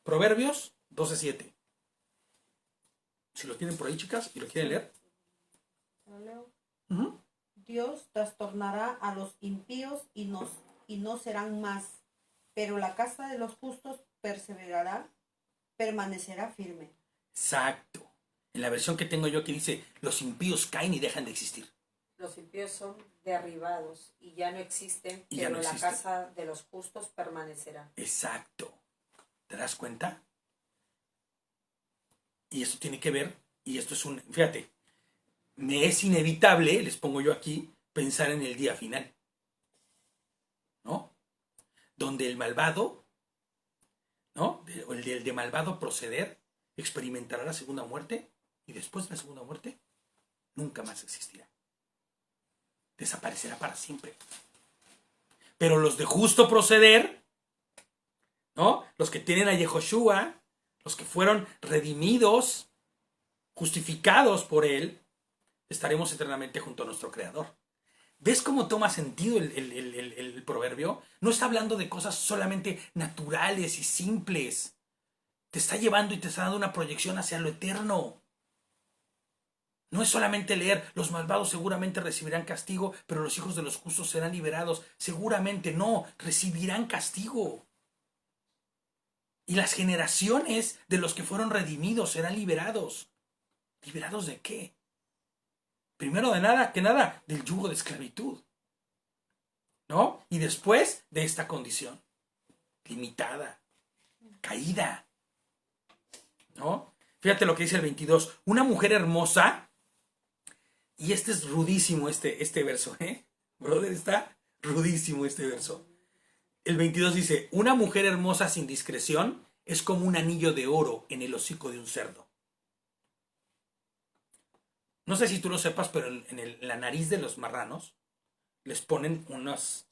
S1: Proverbios 12:7. Si lo tienen por ahí, chicas, y lo quieren leer.
S2: ¿Lo leo?
S1: Uh-huh.
S2: Dios trastornará a los impíos y no serán más, pero la casa de los justos permanecerá firme.
S1: Exacto. En la versión que tengo yo aquí dice, los impíos caen y dejan de existir.
S3: Los impíos son derribados y ya no existen,
S1: Y ya
S3: pero
S1: no
S3: la
S1: existen.
S3: casa de los justos permanecerá.
S1: Exacto. ¿Te das cuenta? Y esto tiene que ver, y esto es un, fíjate, me es inevitable, les pongo yo aquí, pensar en el día final, ¿no? Donde el malvado, ¿no? El de malvado proceder experimentará la segunda muerte y después de la segunda muerte nunca más existirá. Desaparecerá para siempre. Pero los de justo proceder, ¿no? Los que tienen a Yehoshua, los que fueron redimidos, justificados por él, estaremos eternamente junto a nuestro Creador. ¿Ves cómo toma sentido el proverbio? No está hablando de cosas solamente naturales y simples. Te está llevando y te está dando una proyección hacia lo eterno. No es solamente leer, los malvados seguramente recibirán castigo, pero los hijos de los justos serán liberados. Seguramente no, recibirán castigo. Y las generaciones de los que fueron redimidos serán liberados. ¿Liberados de qué? Primero de nada, que nada, del yugo de esclavitud. ¿No? Y después de esta condición. Limitada. Caída. ¿No? Fíjate lo que dice el 22. Una mujer hermosa. Y este es rudísimo este verso, ¿eh? Brother, está rudísimo este verso. El 22 dice, una mujer hermosa sin discreción es como un anillo de oro en el hocico de un cerdo. No sé si tú lo sepas, pero en la nariz de los marranos les ponen unas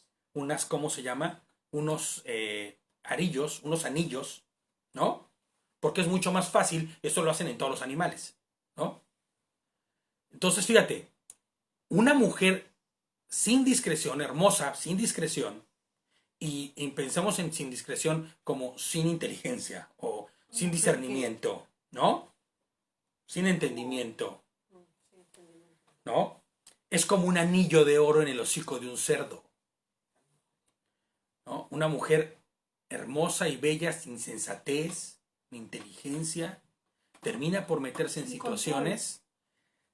S1: ¿cómo se llama? Unos arillos, unos anillos, ¿no? Porque es mucho más fácil, esto lo hacen en todos los animales, ¿no? Entonces, fíjate, una mujer sin discreción, hermosa, sin discreción, y pensemos en sin discreción como sin inteligencia o sin discernimiento, ¿no? Sin entendimiento, ¿no? Es como un anillo de oro en el hocico de un cerdo, ¿no? Una mujer hermosa y bella sin sensatez, ni inteligencia, termina por meterse en situaciones,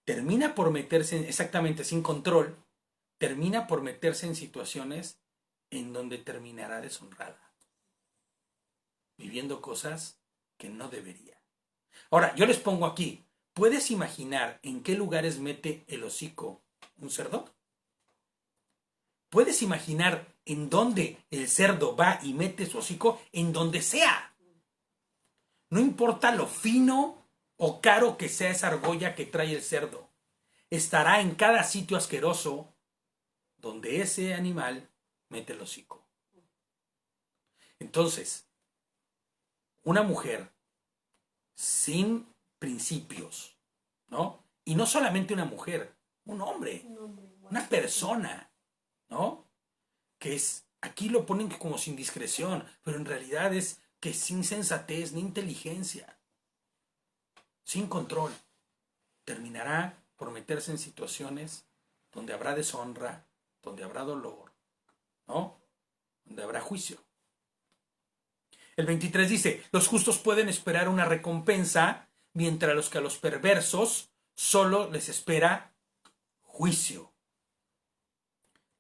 S1: exactamente, sin control, termina por meterse en situaciones en donde terminará deshonrada, viviendo cosas que no debería. Ahora, yo les pongo aquí, ¿puedes imaginar en qué lugares mete el hocico un cerdo? ¿Puedes imaginar en dónde el cerdo va y mete su hocico? En donde sea. No importa lo fino o caro que sea esa argolla que trae el cerdo. Estará en cada sitio asqueroso donde ese animal mete el hocico. Entonces, una mujer sin principios, ¿no? Y no solamente una mujer, un hombre,
S2: Un hombre igual.
S1: una persona, ¿no? Que es, aquí lo ponen como sin discreción, pero en realidad es que sin sensatez ni inteligencia, sin control, terminará por meterse en situaciones donde habrá deshonra, donde habrá dolor, ¿no? Donde habrá juicio. El 23 dice, los justos pueden esperar una recompensa, mientras que a los perversos solo les espera juicio.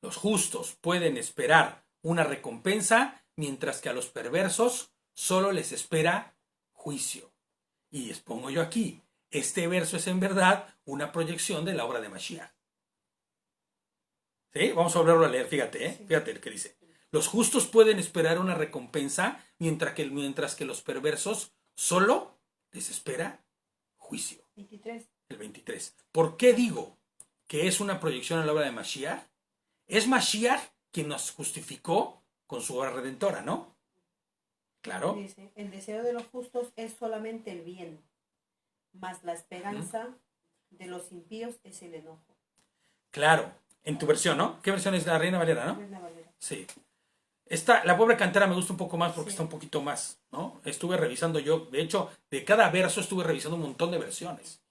S1: Los justos pueden esperar una recompensa, mientras que a los perversos solo les espera juicio. Y les pongo yo aquí, este verso es en verdad una proyección de la obra de Mashiach. ¿Sí? Vamos a volverlo a leer, fíjate, fíjate el que dice. Los justos pueden esperar una recompensa, mientras que los perversos solo les espera juicio.
S2: 23.
S1: El 23. ¿Por qué digo que es una proyección a la obra de Mashiach? Es Mashiach quien nos justificó con su obra redentora, ¿no? Claro.
S2: Dice, el deseo de los justos es solamente el bien, mas la esperanza de los impíos es el enojo.
S1: Claro. En tu versión, ¿no? ¿Qué versión es la Reina Valera, no?
S2: Reina Valera.
S1: Sí. La pobre cantera me gusta un poco más porque está un poquito más, ¿no? Estuve revisando yo, de hecho, de cada verso estuve revisando un montón de versiones.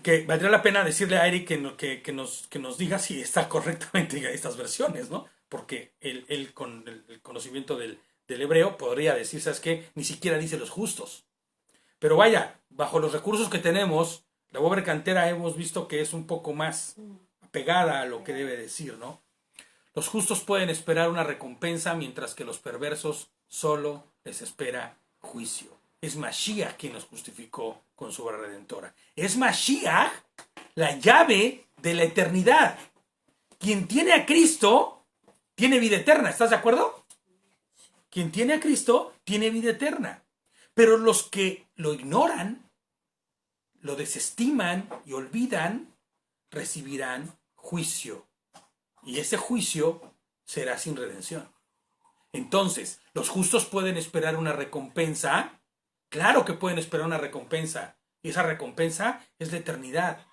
S1: Que valdría la pena decirle a Eric que nos diga si está correctamente estas versiones, ¿no? Porque él con el conocimiento del hebreo podría decir, ¿sabes qué? Ni siquiera dice los justos. Pero vaya, bajo los recursos que tenemos, la pobre cantera hemos visto que es un poco más apegada a lo que debe decir, ¿no? Los justos pueden esperar una recompensa, mientras que los perversos solo les espera juicio. Es Mashiach quien nos justificó con su obra redentora. Es Mashiach la llave de la eternidad. Quien tiene a Cristo tiene vida eterna. ¿Estás de acuerdo? Quien tiene a Cristo tiene vida eterna. Pero los que lo ignoran, lo desestiman y olvidan, recibirán juicio. Y ese juicio será sin redención. Entonces, ¿los justos pueden esperar una recompensa? Claro que pueden esperar una recompensa. Y esa recompensa es la eternidad.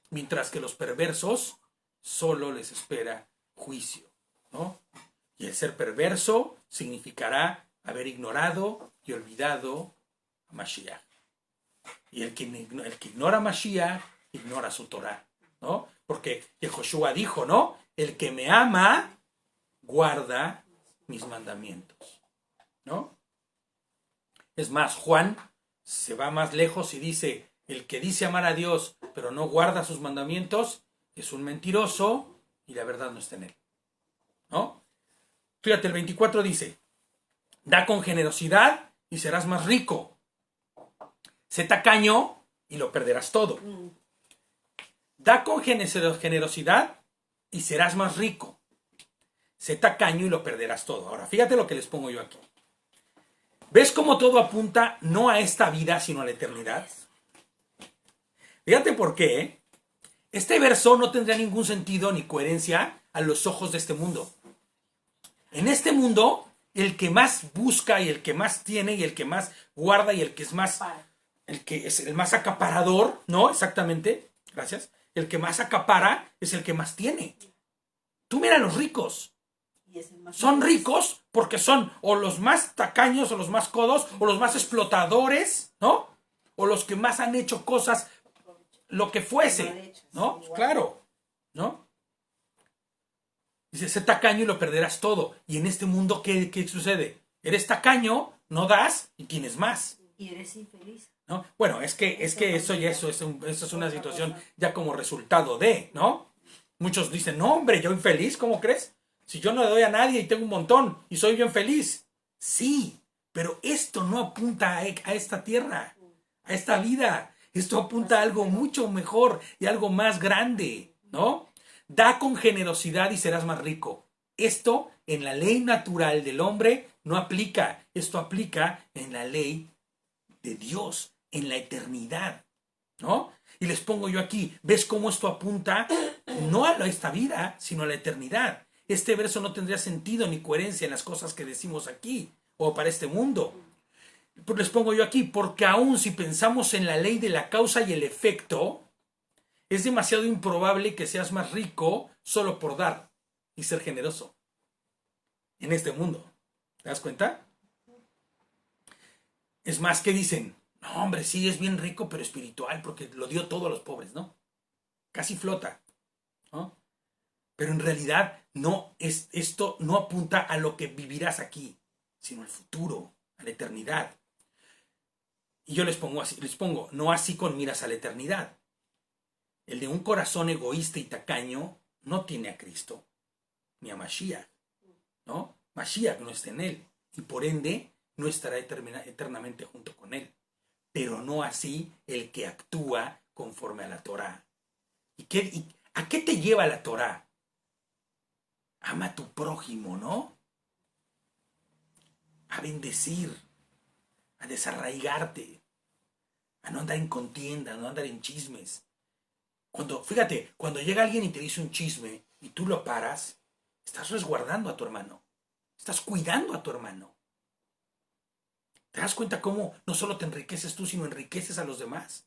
S1: Mientras que los perversos solo les espera juicio, ¿no? Y el ser perverso significará haber ignorado y olvidado a Mashiach. Y el que ignora a Mashiach, ignora su Torah, ¿no? Porque Yehoshua dijo, ¿no? El que me ama, guarda mis mandamientos, ¿no? Es más, Juan se va más lejos y dice, el que dice amar a Dios, pero no guarda sus mandamientos, es un mentiroso y la verdad no está en él, ¿no? Fíjate, el 24 dice, da con generosidad y serás más rico. Sé tacaño y lo perderás todo. Da con generosidad y serás más rico. Sé tacaño y lo perderás todo. Ahora, fíjate lo que les pongo yo aquí. ¿Ves cómo todo apunta no a esta vida, sino a la eternidad? Fíjate por qué. Este verso no tendría ningún sentido ni coherencia a los ojos de este mundo. En este mundo, el que más busca y el que más tiene y el que más guarda y el que es más... El que es el más acaparador, ¿no? Exactamente. Gracias. El que más acapara es el que más tiene. Tú mira a los ricos. Son ricos porque son o los más tacaños o los más codos o los más explotadores, ¿no? O los que más han hecho cosas, lo que fuese, ¿no? Claro, ¿no? Dice, sé tacaño y lo perderás todo. Y en este mundo, ¿qué sucede? Eres tacaño, no das y tienes más.
S2: Y eres infeliz.
S1: ¿No? Bueno, es que eso es una situación ya como resultado de, ¿no? Muchos dicen, no hombre, yo infeliz, ¿cómo crees? Si yo no le doy a nadie y tengo un montón y soy bien feliz. Sí, pero esto no apunta a esta tierra, a esta vida. Esto apunta a algo mucho mejor y algo más grande, ¿no? Da con generosidad y serás más rico. Esto en la ley natural del hombre no aplica. Esto aplica en la ley de Dios, en la eternidad, ¿no? Y les pongo yo aquí, ¿ves cómo esto apunta no a esta vida, sino a la eternidad? Este verso no tendría sentido ni coherencia en las cosas que decimos aquí o para este mundo. Pues les pongo yo aquí, porque aún si pensamos en la ley de la causa y el efecto, Es demasiado improbable que seas más rico solo por dar y ser generoso en este mundo. ¿Te das cuenta? Es más, que dicen, no, hombre, sí, es bien rico, pero espiritual, porque lo dio todo a los pobres, ¿no? Casi flota, ¿no? Pero en realidad esto no apunta a lo que vivirás aquí, sino al futuro, a la eternidad. Y yo les pongo, no así con miras a la eternidad. El de un corazón egoísta y tacaño no tiene a Cristo, ni a Mashiach, ¿no? Mashiach no está en él, y por ende no estará eternamente junto con él. Pero no así el que actúa conforme a la Torá. ¿Y a qué te lleva la Torá? Ama a tu prójimo, ¿no? A bendecir, a desarraigarte, a no andar en contienda, a no andar en chismes. Fíjate, cuando llega alguien y te dice un chisme y tú lo paras, estás resguardando a tu hermano, estás cuidando a tu hermano. ¿Te das cuenta cómo no solo te enriqueces tú, sino enriqueces a los demás?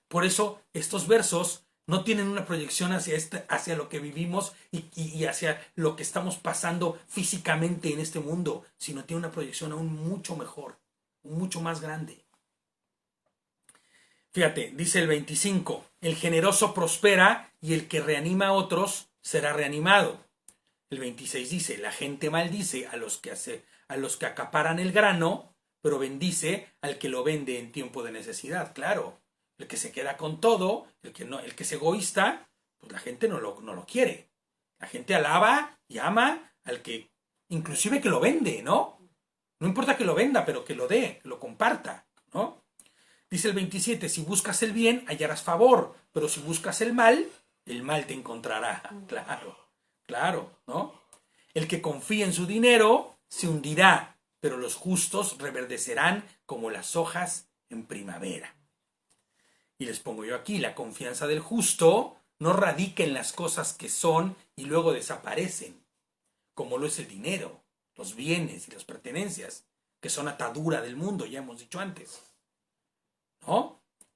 S1: Por eso estos versos no tienen una proyección hacia lo que vivimos y hacia lo que estamos pasando físicamente en este mundo, sino tiene una proyección aún mucho mejor, mucho más grande. Fíjate, dice el 25, el generoso prospera y el que reanima a otros será reanimado. El 26 dice, la gente maldice a los que acaparan el grano, pero bendice al que lo vende en tiempo de necesidad. Claro, el que se queda con todo, el que es egoísta, pues la gente no lo quiere. La gente alaba y ama al que, inclusive que lo vende, ¿no? No importa que lo venda, pero que lo dé, que lo comparta, ¿no? Dice el 27, si buscas el bien, hallarás favor, pero si buscas el mal te encontrará. Claro, ¿no? El que confía en su dinero se hundirá, pero los justos reverdecerán como las hojas en primavera. Y les pongo yo aquí, la confianza del justo no radica en las cosas que son y luego desaparecen, como lo es el dinero, los bienes y las pertenencias, que son atadura del mundo, ya hemos dicho antes.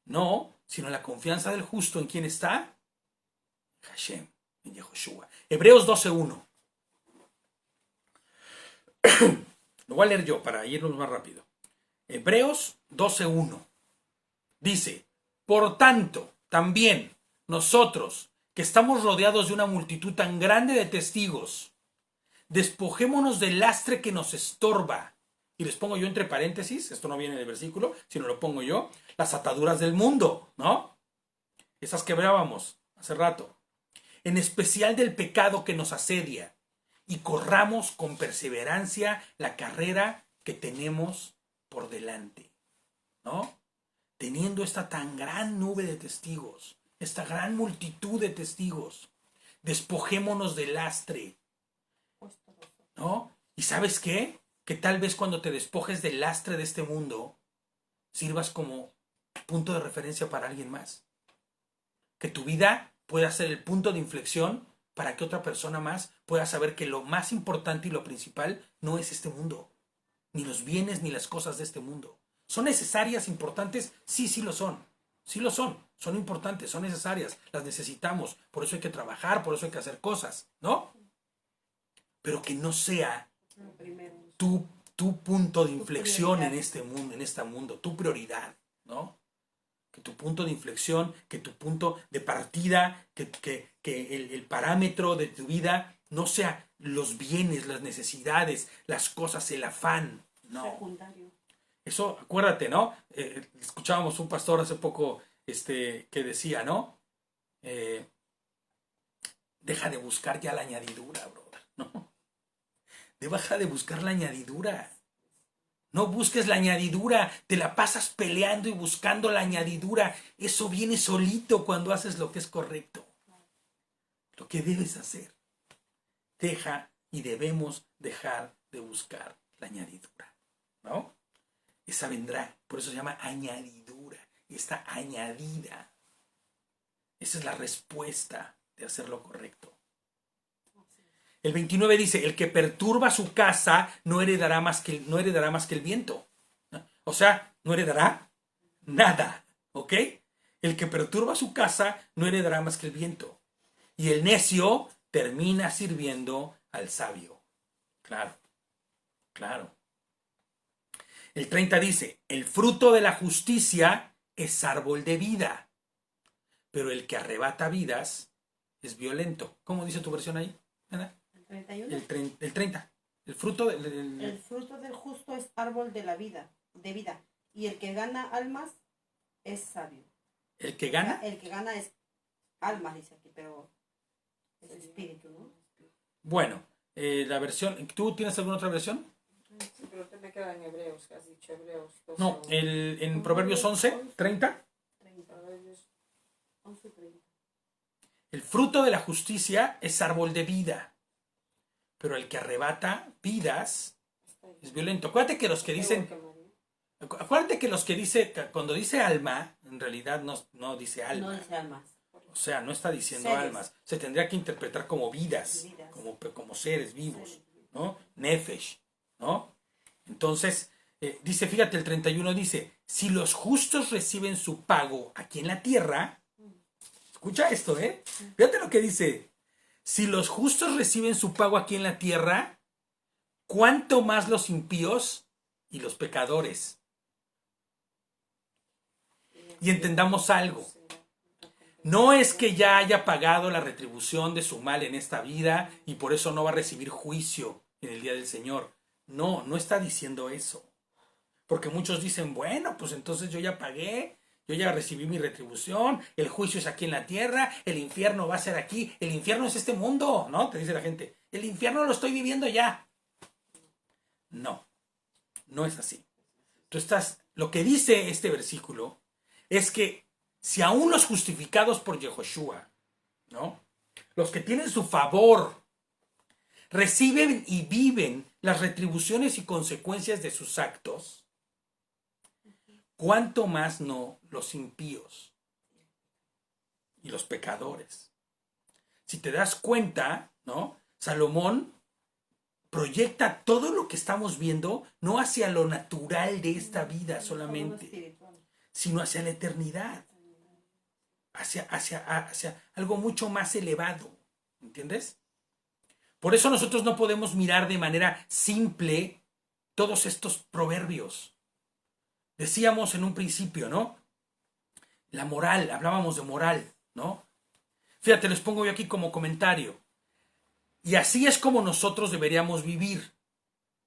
S1: No, sino la confianza del justo, ¿en quién está? Hashem, en Yehoshua. Hebreos 12:1. Lo voy a leer yo para irnos más rápido. Hebreos 12:1. Dice, por tanto, también nosotros, que estamos rodeados de una multitud tan grande de testigos, despojémonos del lastre que nos estorba. Y les pongo yo entre paréntesis, esto no viene en el versículo, sino lo pongo yo, las ataduras del mundo, ¿no? Esas que hablábamos hace rato. En especial del pecado que nos asedia, y corramos con perseverancia la carrera que tenemos por delante, ¿no? Teniendo esta tan gran nube de testigos, esta gran multitud de testigos, despojémonos del lastre, ¿no? ¿Y sabes qué? Que tal vez cuando te despojes del lastre de este mundo, sirvas como punto de referencia para alguien más. Que tu vida pueda ser el punto de inflexión para que otra persona más pueda saber que lo más importante y lo principal no es este mundo, ni los bienes ni las cosas de este mundo. ¿Son necesarias, importantes? Sí lo son. Sí lo son. Son importantes, son necesarias, las necesitamos. Por eso hay que trabajar, por eso hay que hacer cosas, ¿no? Pero que no sea tu punto de inflexión en este mundo, tu prioridad, ¿no? Que tu punto de inflexión, que tu punto de partida, que el parámetro de tu vida no sea los bienes, las necesidades, las cosas, el afán, no.
S2: Secundario.
S1: Eso, acuérdate, ¿no? Escuchábamos un pastor hace poco que decía, ¿no? Deja de buscar ya la añadidura, brother, ¿no? Deja de buscar la añadidura. No busques la añadidura, te la pasas peleando y buscando la añadidura. Eso viene solito cuando haces lo que es correcto. Lo que debes hacer. Deja y debemos dejar de buscar la añadidura, ¿no? Esa vendrá, por eso se llama añadidura. Está añadida. Esa es la respuesta de hacer lo correcto. El 29 dice, el que perturba su casa no heredará más que el viento. O sea, no heredará nada, ¿ok? El que perturba su casa no heredará más que el viento. Y el necio termina sirviendo al sabio. Claro, claro. El 30 dice, el fruto de la justicia es árbol de vida, pero el que arrebata vidas es violento. ¿Cómo dice tu versión ahí, Ana?
S2: El 31.
S1: El 30. El fruto
S2: El fruto del justo es árbol de vida, y el que gana almas es sabio.
S1: ¿El que gana?
S2: El que gana es almas, dice aquí, pero es espíritu, ¿no?
S1: Bueno, la versión, ¿tú tienes alguna otra versión?
S3: Sí, pero te me queda en Hebreos, que has dicho Hebreos.
S1: No, en Proverbios 11, 30.
S2: 30. 11:30.
S1: El fruto de la justicia es árbol de vida, pero el que arrebata vidas es violento. Acuérdate que los que dicen, cuando dice alma, en realidad no dice alma.
S2: No dice almas.
S1: O sea, no está diciendo
S2: Seres.
S1: almas. Se tendría que interpretar como vidas. Como seres vivos, ¿no? Nefesh, ¿no? Entonces, dice, fíjate, el 31 dice, si los justos reciben su pago aquí en la tierra, escucha esto, fíjate lo que dice, si los justos reciben su pago aquí en la tierra, ¿cuánto más los impíos y los pecadores? Y entendamos algo. No es que ya haya pagado la retribución de su mal en esta vida y por eso no va a recibir juicio en el día del Señor. No, no está diciendo eso. Porque muchos dicen, bueno, pues entonces yo ya pagué, yo ya recibí mi retribución, el juicio es aquí en la tierra, el infierno va a ser aquí, el infierno es este mundo, ¿no? Te dice la gente, el infierno lo estoy viviendo ya. No, no es así. Lo que dice este versículo es que si aún los justificados por Yehoshua, ¿no? Los que tienen su favor, reciben y viven las retribuciones y consecuencias de sus actos, ¿cuánto más no los impíos y los pecadores? Si te das cuenta, ¿no? Salomón proyecta todo lo que estamos viendo no hacia lo natural de esta vida solamente, sino hacia la eternidad, hacia algo mucho más elevado, ¿entiendes? Por eso nosotros no podemos mirar de manera simple todos estos proverbios. Decíamos en un principio, ¿no? La moral, hablábamos de moral, ¿no? Fíjate, les pongo yo aquí como comentario. Y así es como nosotros deberíamos vivir,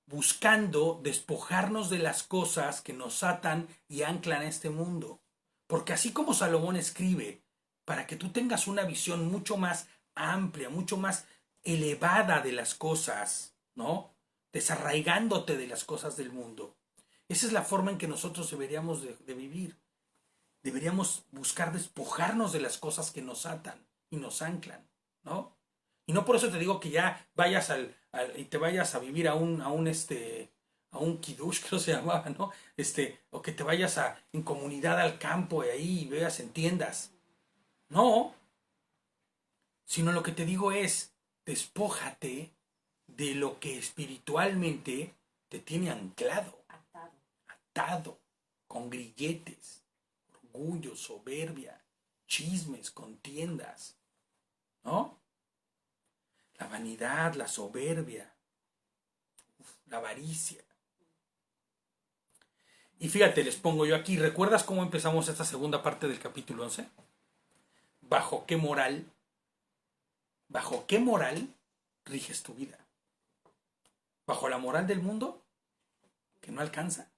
S1: buscando despojarnos de las cosas que nos atan y anclan a este mundo. Porque así como Salomón escribe, para que tú tengas una visión mucho más amplia, mucho más elevada de las cosas, ¿no? Desarraigándote de las cosas del mundo. Esa es la forma en que nosotros deberíamos de vivir. Deberíamos buscar despojarnos de las cosas que nos atan y nos anclan, ¿no? Y no por eso te digo que ya vayas y te vayas a vivir a un kiddush, que no se llamaba, ¿no? O que te vayas en comunidad al campo y ahí veas en tiendas. No. Sino lo que te digo es, despójate de lo que espiritualmente te tiene anclado. Atado. Con grilletes. Orgullo, soberbia, chismes, contiendas. ¿No? La vanidad, la soberbia, la avaricia. Y fíjate, les pongo yo aquí, ¿recuerdas cómo empezamos esta segunda parte del capítulo 11? ¿Bajo qué moral riges tu vida? ¿Bajo la moral del mundo? Que no alcanza,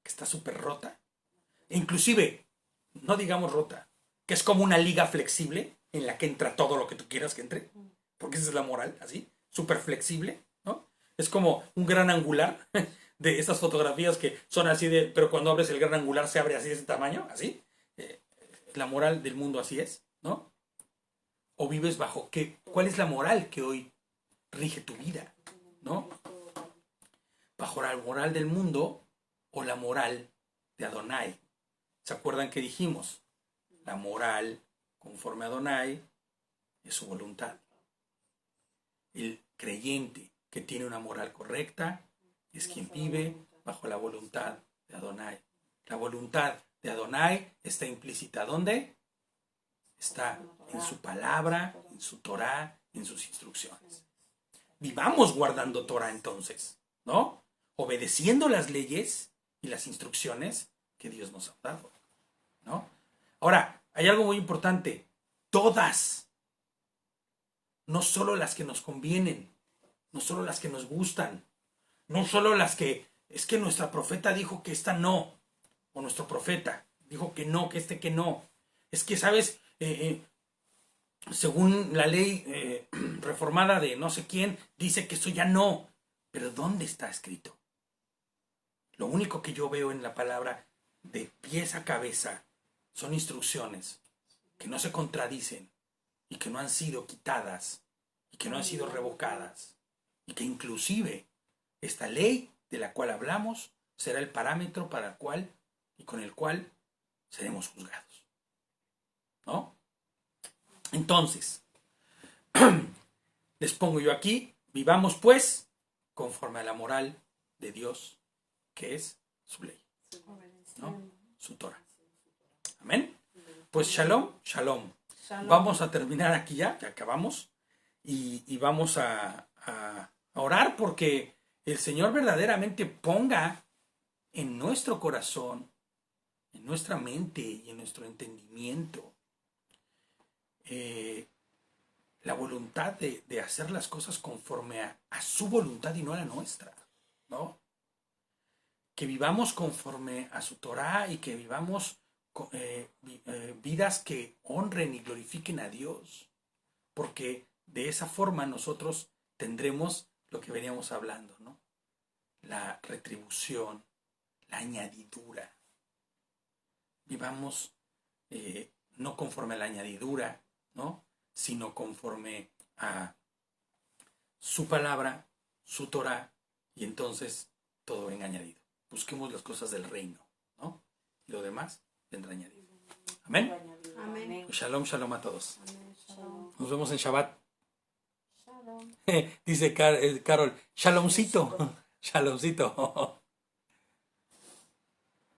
S1: que está súper rota. E inclusive, no digamos rota, que es como una liga flexible en la que entra todo lo que tú quieras que entre. Porque esa es la moral, así, súper flexible, ¿no? Es como un gran angular de estas fotografías que son así pero cuando abres el gran angular se abre así de ese tamaño, así. La moral del mundo así es, ¿no? O vives bajo ¿cuál es la moral que hoy rige tu vida, ¿no? Bajo la moral del mundo o la moral de Adonai. ¿Se acuerdan que dijimos? La moral conforme a Adonai es su voluntad. El creyente que tiene una moral correcta es quien vive bajo la voluntad de Adonai. La voluntad de Adonai está implícita. ¿Dónde? Está en su palabra, en su Torah, en sus instrucciones. Vivamos guardando Torah entonces, ¿no? Obedeciendo las leyes y las instrucciones que Dios nos ha dado, ¿no? Ahora, hay algo muy importante. Todas, no solo las que nos convienen, no solo las que nos gustan, no solo las que, es que nuestra profeta dijo que esta no, o nuestro profeta dijo que no, que no. Es que, ¿sabes? Según la ley reformada de no sé quién, dice que eso ya no. Pero ¿dónde está escrito? Lo único que yo veo en la palabra de pies a cabeza son instrucciones que no se contradicen y que no han sido quitadas y que no han sido revocadas y que inclusive esta ley de la cual hablamos será el parámetro para el cual y con el cual seremos juzgados, ¿no? Entonces, les pongo yo aquí, vivamos pues conforme a la moral de Dios, que es su ley, ¿no? Su Torah. Amén. Pues shalom, shalom. Vamos a terminar aquí ya acabamos, y vamos a orar porque el Señor verdaderamente ponga en nuestro corazón, en nuestra mente y en nuestro entendimiento la voluntad de hacer las cosas conforme a su voluntad y no a la nuestra, ¿no? Que vivamos conforme a su Torah y que vivamos vidas que honren y glorifiquen a Dios, porque de esa forma nosotros tendremos lo que veníamos hablando, ¿no? La retribución, la añadidura. Vivamos no conforme a la añadidura, ¿no? Sino conforme a su palabra, su Torah, y entonces todo venga añadido. Busquemos las cosas del reino, ¿no? Y lo demás vendrá añadido. Amén.
S2: Amén.
S1: Shalom, shalom a todos.
S3: Amén. Shalom.
S1: Nos vemos en Shabbat.
S3: Shalom.
S1: Dice Carol, shalomcito. Shalomcito.